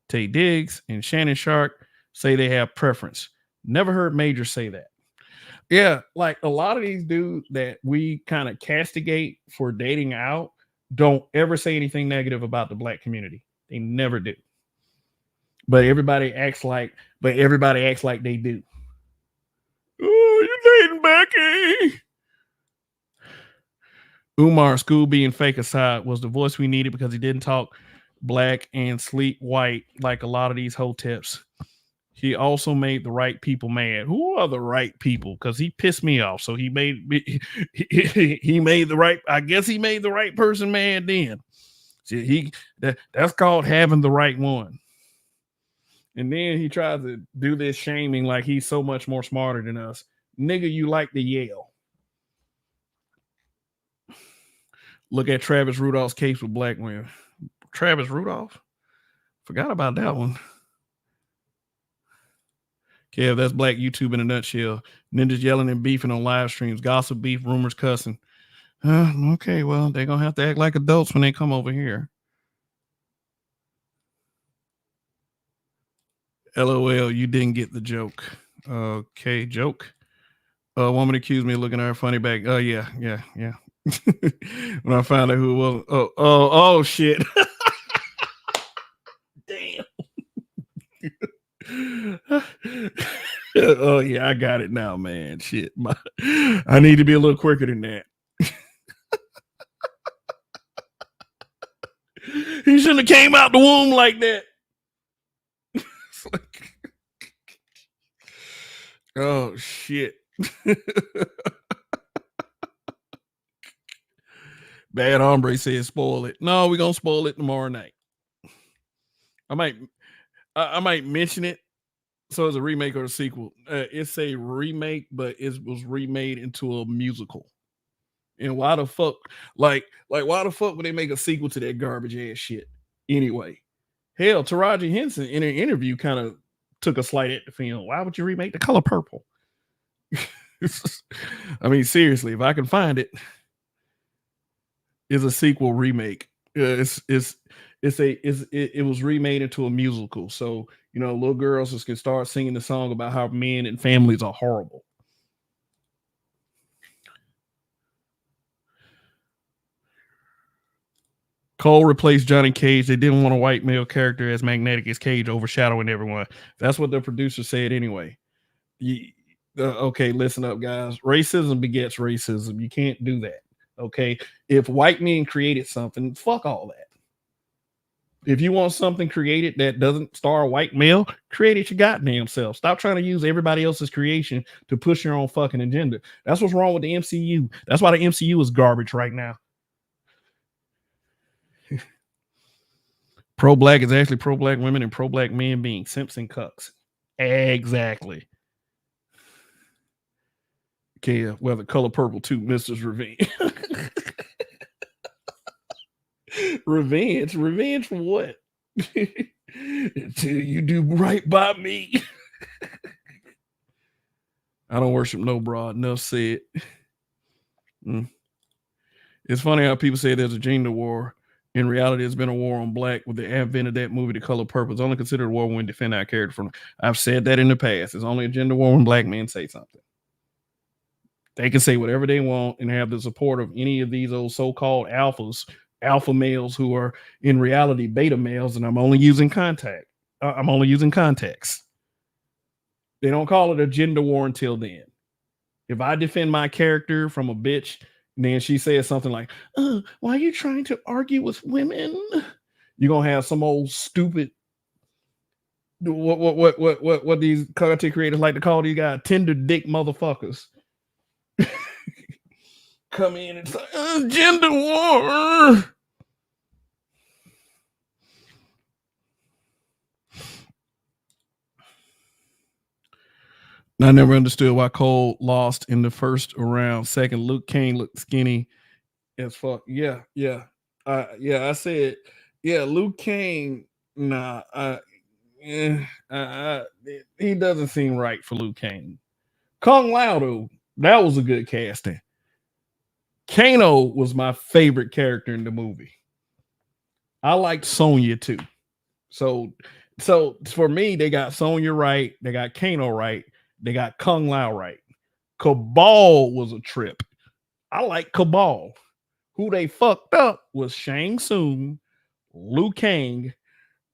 Taye Diggs, and Shannon Sharp say they have preference. Never heard Majors say that. Yeah, like a lot of these dudes that we kind of castigate for dating out don't ever say anything negative about the black community. They never do. But everybody acts like they do. Oh, you dating Becky? Umar, school being fake aside, was the voice we needed because he didn't talk black and sleep white like a lot of these hoteps. he also made the right people mad. Who are the right people? Because he pissed me off. So he made he made the right. I guess he made the right person mad. Then see, that's called having the right one. And then he tries to do this shaming like he's so much more smarter than us. Nigga, you like to yell. Look at Travis Rudolph's case with black women. Travis Rudolph? Forgot about that one. Kev, that's black YouTube in a nutshell. Ninjas yelling and beefing on live streams. Gossip, beef, rumors, cussing. Okay, well, they're going to have to act like adults when they come over here. LOL, you didn't get the joke. Okay, joke. Woman accused me of looking at her funny back. Oh, yeah. When I found out who it was. Oh, shit. Damn. Oh, yeah, I got it now, man. Shit. I need to be a little quicker than that. He shouldn't have came out the womb like that. Oh, shit. Bad Hombre says spoil it. No, we're going to spoil it tomorrow night. I might mention it. So it's a remake or a sequel. It's a remake, but it was remade into a musical. And why the fuck, like why the fuck would they make a sequel to that garbage ass shit? Anyway, hell, Taraji Henson in an interview kind of took a slight at the film. Why would you remake The Color Purple? I mean, seriously, if I can find it, it's a sequel remake. It was remade into a musical. So, you know, little girls just can start singing the song about how men and families are horrible. Cole replaced Johnny Cage. They didn't want a white male character as magnetic as Cage, overshadowing everyone. That's what the producer said anyway. Okay, listen up, guys. Racism begets racism. You can't do that. Okay, if white men created something, fuck all that. If you want something created that doesn't star a white male, create it your goddamn self. Stop trying to use everybody else's creation to push your own fucking agenda. That's what's wrong with the MCU. That's why the MCU is garbage right now. Pro-black is actually pro-black women and pro-black men being simps and cucks. Exactly. Okay, well, The Color Purple 2, Mrs. Revenge. Revenge for what? Until you do right by me. I don't worship no broad. Enough said. It's funny how people say there's a gender war. In reality, it's been a war on black. With the advent of that movie, The Color Purple, it's only considered a war when we defend our character from. I've said that in the past. It's only a gender war when black men say something. They can say whatever they want and have the support of any of these old so-called alphas, alpha males who are in reality beta males, and I'm only using context. They don't call it a gender war until then. If I defend my character from a bitch, and then she says something like, why are you trying to argue with women? You're gonna have some old stupid what these content creators like to call these guys, tender dick motherfuckers. Come in and say, gender war. I never understood why Cole lost in the first round. Second, Luke Kane looked skinny as fuck. Yeah. I said, yeah, Luke Kane. Nah, he doesn't seem right for Luke Kane. Kung Lao, though, that was a good casting. Kano was my favorite character in the movie. I liked Sonya too. So for me, they got Sonya right, they got Kano right, they got Kung Lao right. Cabal was a trip. I like Cabal. Who they fucked up was Shang Tsung, Liu Kang,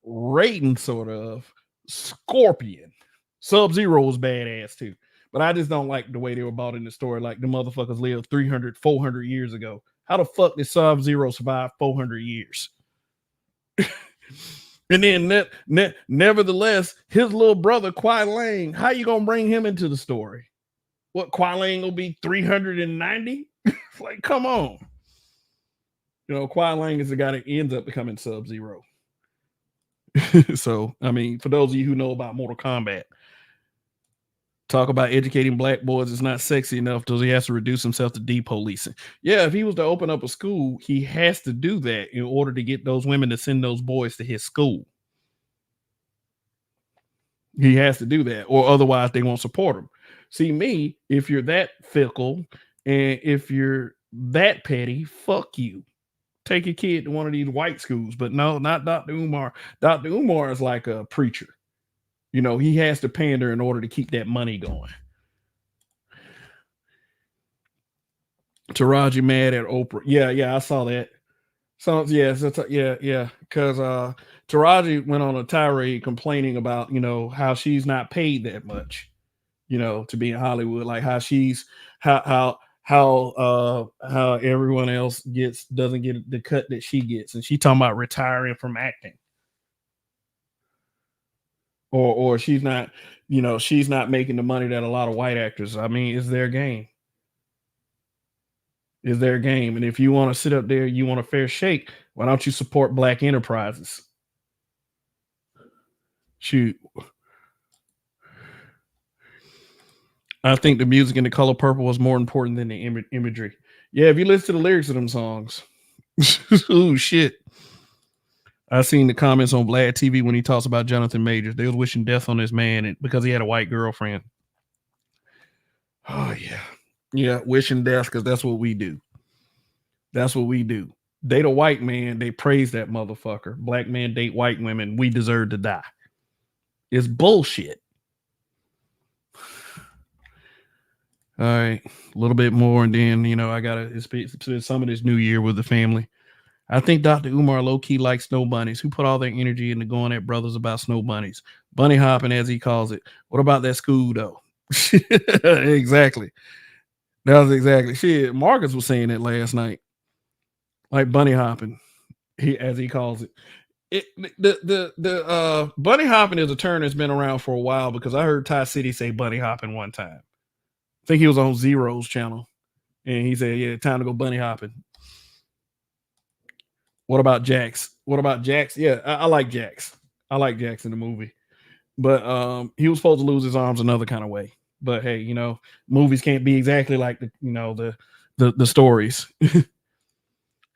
Raiden, sort of, Scorpion. Sub-Zero was badass too. But I just don't like the way they were bought in the story. Like the motherfuckers lived 300, 400 years ago. How the fuck did Sub-Zero survive 400 years? And then nevertheless, his little brother Kwai Lang, how you gonna bring him into the story? What, Kwai Lang will be 390? Like, come on. You know, Kwai Lang is the guy that ends up becoming Sub-Zero. So, I mean, for those of you who know about Mortal Kombat, talk about educating black boys is not sexy enough, so he has to reduce himself to depolicing. Yeah, if he was to open up a school, he has to do that in order to get those women to send those boys to his school. He has to do that, or otherwise they won't support him. See, me, if you're that fickle and if you're that petty, fuck you. Take your kid to one of these white schools. But no, not Dr. Umar. Dr. Umar is like a preacher. You know, he has to pander in order to keep that money going. Taraji mad at Oprah. Yeah, I saw that. So yeah. Because Taraji went on a tirade complaining about, you know, how she's not paid that much, you know, to be in Hollywood, like how she's how everyone else doesn't get the cut that she gets, and she talking about retiring from acting, or she's not, you know, she's not making the money that a lot of white actors. I mean, it's their game. Is their game. And if you want to sit up there, you want a fair shake, why don't you support black enterprises? Shoot. I think the music in The Color Purple was more important than the imagery. Yeah, if you listen to the lyrics of them songs. Oh, shit. I seen the comments on Vlad TV when he talks about Jonathan Majors. They was wishing death on this man because he had a white girlfriend. Oh, yeah. Yeah, wishing death because that's what we do. That's what we do. Date a white man, they praise that motherfucker. Black men date white women, we deserve to die. It's bullshit. All right, a little bit more, and then, you know, I gotta spend some of this new year with the family. I think Dr. Umar low-key likes snow bunnies. Who put all their energy into going at brothers about snow bunnies? Bunny hopping, as he calls it. What about that school, though? Exactly. That was exactly shit. Marcus was saying it last night. Like bunny hopping, as he calls it. The bunny hopping is a term that's been around for a while, because I heard Ty City say bunny hopping one time. I think he was on Zero's channel, and he said, "Yeah, time to go bunny hopping." What about Jax? Yeah, I like Jax. I like Jax in the movie, but he was supposed to lose his arms another kind of way. But hey, you know, movies can't be exactly like the stories.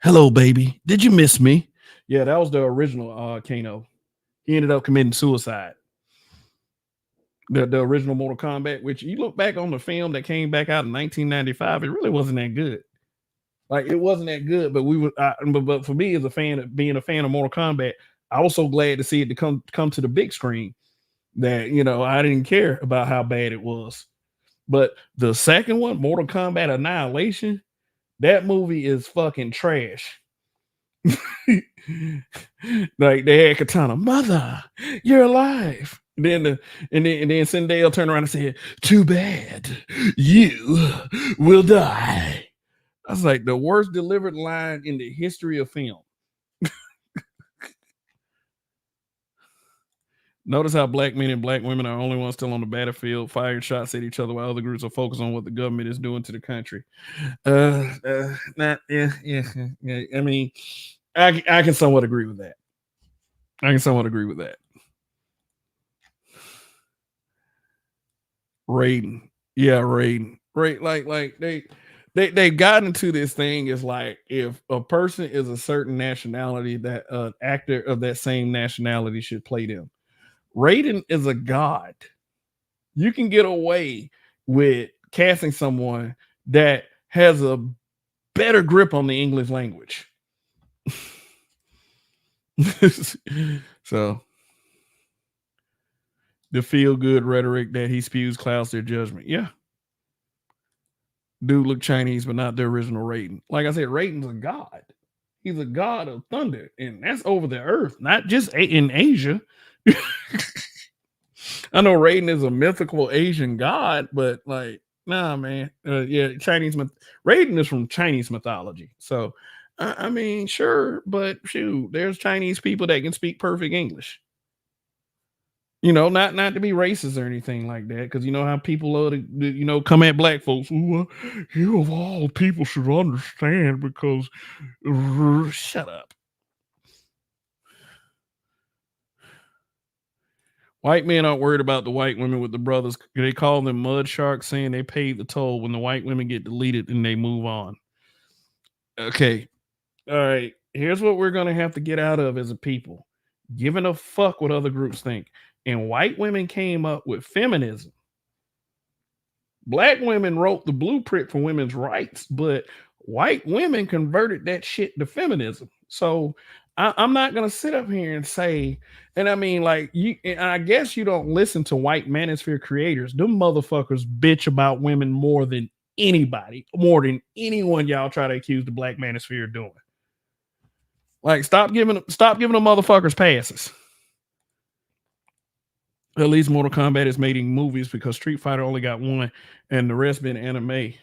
Hello, baby. Did you miss me? Yeah, that was the original Kano. He ended up committing suicide. The original Mortal Kombat, which you look back on the film that came back out in 1995, it really wasn't that good. Like, it wasn't that good, but but for me, as a fan, being a fan of Mortal Kombat, I was so glad to see it to come to the big screen that, you know, I didn't care about how bad it was. But the second one, Mortal Kombat Annihilation, that movie is fucking trash. Like, they had Katana, mother, you're alive. And then Sindel turned around and said, "Too bad, you will die." I was like, the worst delivered line in the history of film. Notice how black men and black women are the only ones still on the battlefield, firing shots at each other, while other groups are focused on what the government is doing to the country. Yeah. I mean, I can somewhat agree with that. Raiden. Yeah, Raiden. Right, like they've gotten into this thing is like, if a person is a certain nationality, that an actor of that same nationality should play them. Raiden is a god. You can get away with casting someone that has a better grip on the English language. So the feel-good rhetoric that he spews clouds their judgment. Yeah. Dude look Chinese, but not the original Raiden. Like I said, Raiden's a god. He's a god of thunder, and that's over the earth, not just in Asia. I know Raiden is a mythical Asian god, but like, nah, man. Yeah, Raiden is from Chinese mythology. So I mean, sure, but shoot, there's Chinese people that can speak perfect English. You know, not to be racist or anything like that, because you know how people love to come at black folks. "Ooh, you of all people should understand because shut up. White men aren't worried about the white women with the brothers. They call them mud sharks, saying they paid the toll when the white women get deleted and they move on. Okay. All right. Here's what we're gonna have to get out of as a people. Giving a fuck what other groups think. And white women came up with feminism. Black women wrote the blueprint for women's rights, but white women converted that shit to feminism. So I'm not gonna sit up here and say, and I mean, like you, and I guess you don't listen to white manosphere creators. Them motherfuckers bitch about women more than anybody, more than anyone y'all try to accuse the black manosphere of doing. Like, stop giving them motherfuckers passes. At least Mortal Kombat is making movies because Street Fighter only got one, and the rest been anime. I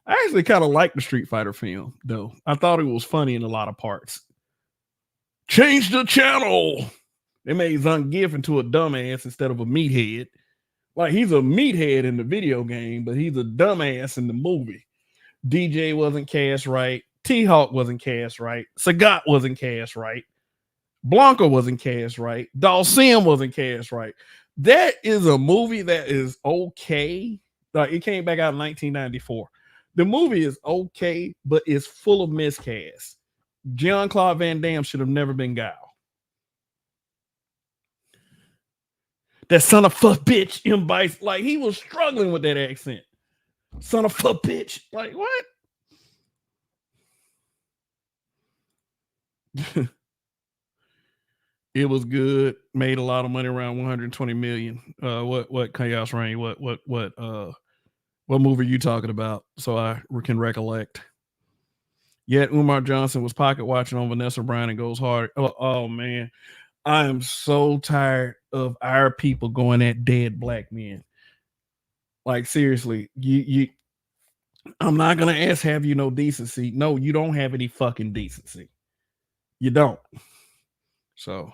actually kind of like the Street Fighter film, though. I thought it was funny in a lot of parts. Change the channel. They made Zangief into a dumbass instead of a meathead. Like, he's a meathead in the video game, but he's a dumbass in the movie. DJ wasn't cast right. T-Hawk wasn't cast right. Sagat wasn't cast right. Blanca wasn't cast right. Dhalsim wasn't cast right. That is a movie that is okay. Like, it came back out in 1994. The movie is okay, but it's full of miscasts. Jean-Claude Van Damme should have never been Guile. That son of a bitch M. Bice, like, he was struggling with that accent. Son of a bitch. Like, what? It was good. Made a lot of money, around 120 million. What Chaos Reign? What movie are you talking about? So I can recollect. Yet Umar Johnson was pocket watching on Vanessa Bryan and goes hard. Oh man, I am so tired of our people going at dead black men. Like, seriously, you I'm not gonna ask, have you no decency? No, you don't have any fucking decency. You don't. So,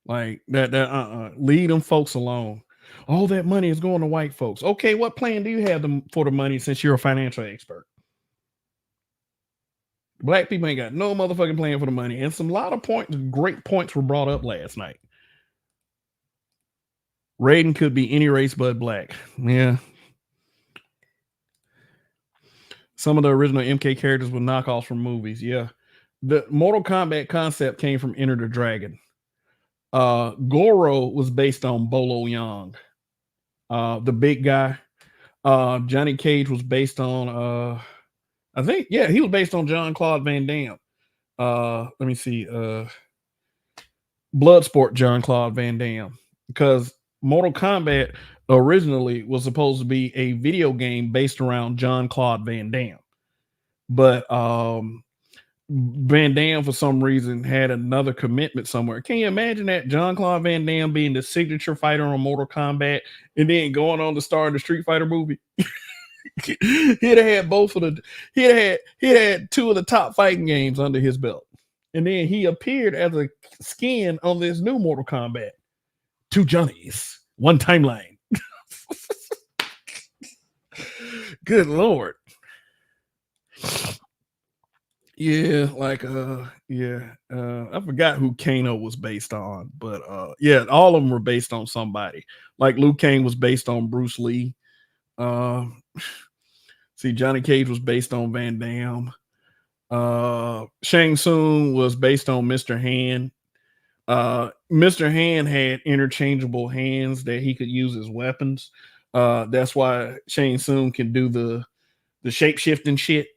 like, leave them folks alone. All that money is going to white folks. Okay, what plan do you have for the money since you're a financial expert? Black people ain't got no motherfucking plan for the money. And some great points were brought up last night. Raiden could be any race but black. Yeah. Some of the original MK characters were knockoffs from movies. Yeah. The Mortal Kombat concept came from Enter the Dragon. Goro was based on Bolo Yang, the big guy. Johnny Cage was based on I think, yeah, he was based on Jean-Claude Van Damme. Let me see. Bloodsport Jean-Claude Van Damme. Because Mortal Kombat originally was supposed to be a video game based around Jean-Claude Van Damme. But Van Damme, for some reason, had another commitment somewhere. Can you imagine that? Jean-Claude Van Damme being the signature fighter on Mortal Kombat and then going on to star in the Street Fighter movie? He'd have had he'd had two of the top fighting games under his belt. And then he appeared as a skin on this new Mortal Kombat. Two Johnnies, one timeline. Good Lord. Yeah, like I forgot who Kano was based on, but yeah, all of them were based on somebody. Like Liu Kang was based on Bruce Lee. See, Johnny Cage was based on Van Damme. Shang Tsung was based on Mr. Han. Mr. Han had interchangeable hands that he could use as weapons. That's why Shang Tsung can do the shape shifting shit.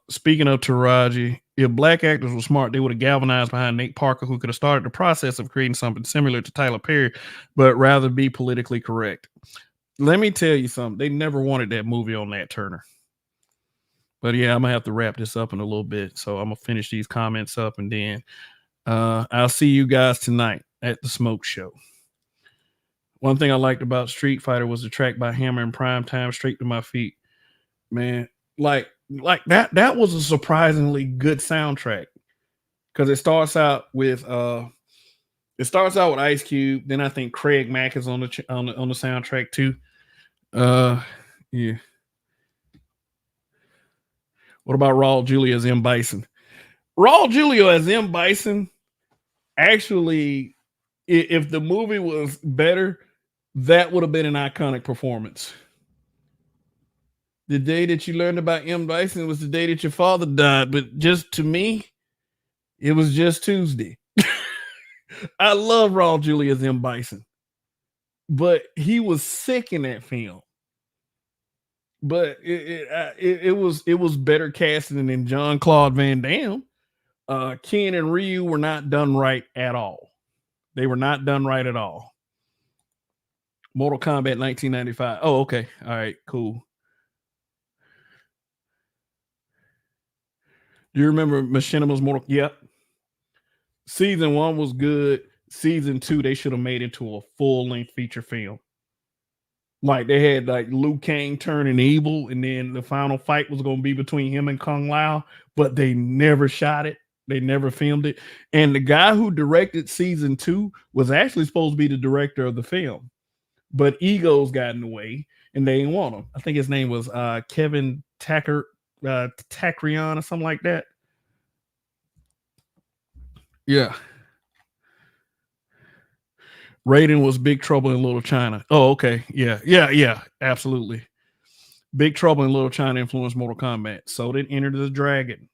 Speaking of Taraji, if black actors were smart, they would have galvanized behind Nate Parker, who could have started the process of creating something similar to Tyler Perry, but rather be politically correct. Let me tell you something. They never wanted that movie on Nat Turner. But yeah, I'm gonna have to wrap this up in a little bit. So I'm gonna finish these comments up, and then I'll see you guys tonight at the Smoke Show. One thing I liked about Street Fighter was the track by Hammer in Prime Time, Straight to My Feet. Man, like, like that was a surprisingly good soundtrack because it starts out with Ice Cube. Then I think Craig Mack is on the soundtrack too. Yeah. What about Raul Julia as M Bison? Raul Julia as M Bison actually, if the movie was better, that would have been an iconic performance. The day that you learned about M Bison was the day that your father died, but just to me, it was just Tuesday. I love Raul Julia as M Bison, but he was sick in that film. But it was better casting than John Claude Van Damme. Ken and Ryu were not done right at all. They were not done right at all. Mortal Kombat 1995. Oh, okay. All right, cool. Do you remember Machinima's Mortal? Yep. Season 1 was good. Season 2, they should have made into a full-length feature film. Like they had like Liu Kang turning evil, and then the final fight was going to be between him and Kung Lao, but they never shot it. They never filmed it. And the guy who directed season 2 was actually supposed to be the director of the film, but egos got in the way, and they didn't want him. I think his name was Kevin Tacrian or something like that. Yeah. Raiden was Big Trouble in Little China. Oh, okay. Yeah. Absolutely. Big Trouble in Little China influenced Mortal Kombat. So did Enter the Dragon.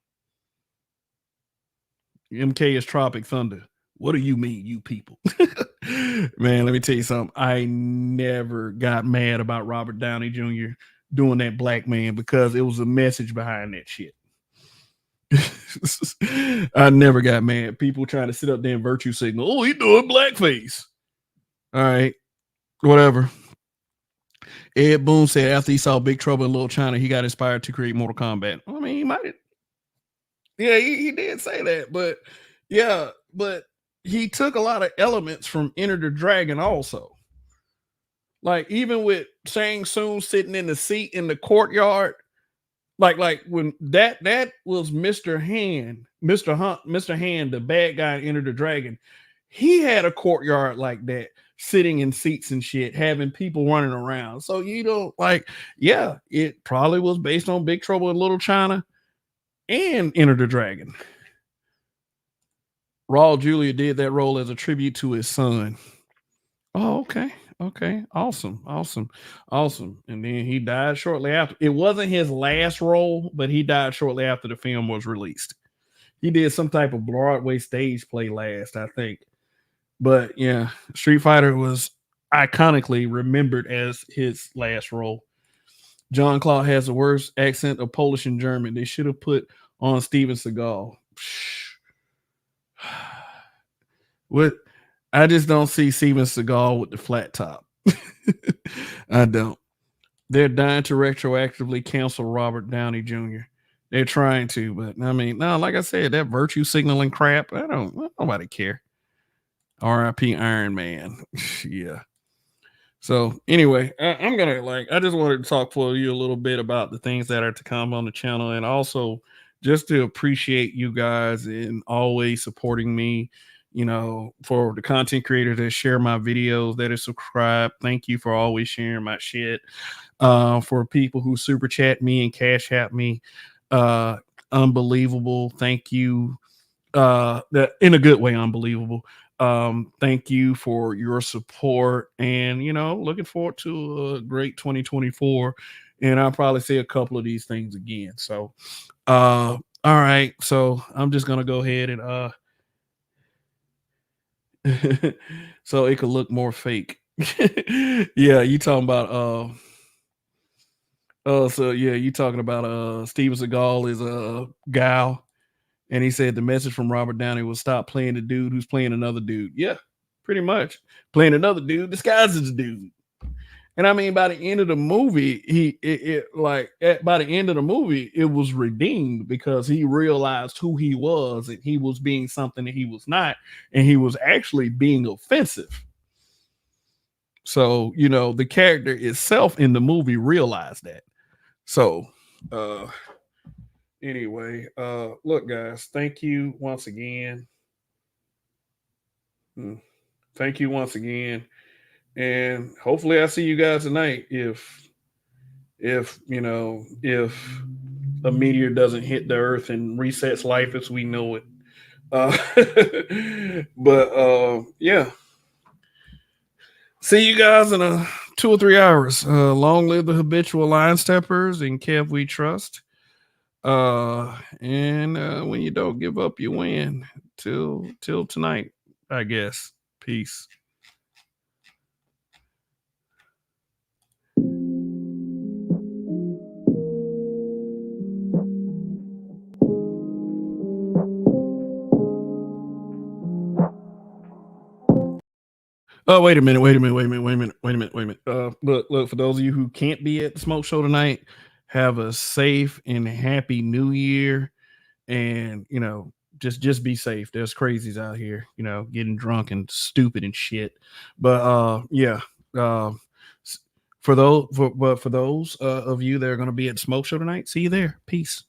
MK is Tropic Thunder. What do you mean, you people? Man, let me tell you something. I never got mad about Robert Downey Jr. doing that black man because it was a message behind that shit. I never got mad. People trying to sit up there and virtue signal. Oh, he doing blackface. All right, whatever. Ed Boon said after he saw Big Trouble in Little China, he got inspired to create Mortal Kombat. I mean, he might. Yeah, he did say that, but yeah, but he took a lot of elements from Enter the Dragon also. Like even with Shang Tsung sitting in the seat in the courtyard, like when that was Mr. Hand, Mr. Hand, the bad guy in Enter the Dragon. He had a courtyard like that, sitting in seats and shit, having people running around. So you don't like, yeah, it probably was based on Big Trouble in Little China and Enter the Dragon. Raul Julia did that role as a tribute to his son. Oh, okay. Okay. Awesome. And then he died shortly after. It wasn't his last role, but he died shortly after the film was released. He did some type of Broadway stage play last, I think. But yeah, Street Fighter was iconically remembered as his last role. John Claude has the worst accent of Polish and German. They should have put on Steven Seagal. What? I just don't see Steven Seagal with the flat top. I don't. They're dying to retroactively cancel Robert Downey Jr. They're trying to, but I mean, no, like I said, that virtue signaling crap, nobody care. R.I.P. Iron Man. Yeah. So anyway, I'm gonna I just wanted to talk for you a little bit about the things that are to come on the channel, and also just to appreciate you guys and always supporting me. You know, for the content creators that share my videos, that is subscribe. Thank you for always sharing my shit. For people who super chat me and cash app me, unbelievable. Thank you. That in a good way, unbelievable. Thank you for your support, and looking forward to a great 2024, and I'll probably say a couple of these things again. So all right, so I'm just gonna go ahead and so it could look more fake. Yeah, you talking about so yeah, you talking about Steven Seagal is a gal. And he said the message from Robert Downey was stop playing the dude who's playing another dude. Yeah, pretty much. Playing another dude disguised as a dude. And I mean, by the end of the movie, by the end of the movie, it was redeemed because he realized who he was, and he was being something that he was not, and he was actually being offensive. So, the character itself in the movie realized that. So, Anyway, look, guys, thank you once again. Thank you once again. And hopefully I see you guys tonight if if a meteor doesn't hit the earth and resets life as we know it. Uh, but yeah. See you guys in 2 or 3 hours. Long live the habitual line steppers and Kev we trust. And when you don't give up, you win. Till tonight, I guess. Peace. Oh, wait a minute. Look, for those of you who can't be at the smoke show tonight, have a safe and happy new year. And just be safe. There's crazies out here, getting drunk and stupid and shit. But yeah. Uh for those of you that are gonna be at the smoke show tonight, see you there. Peace.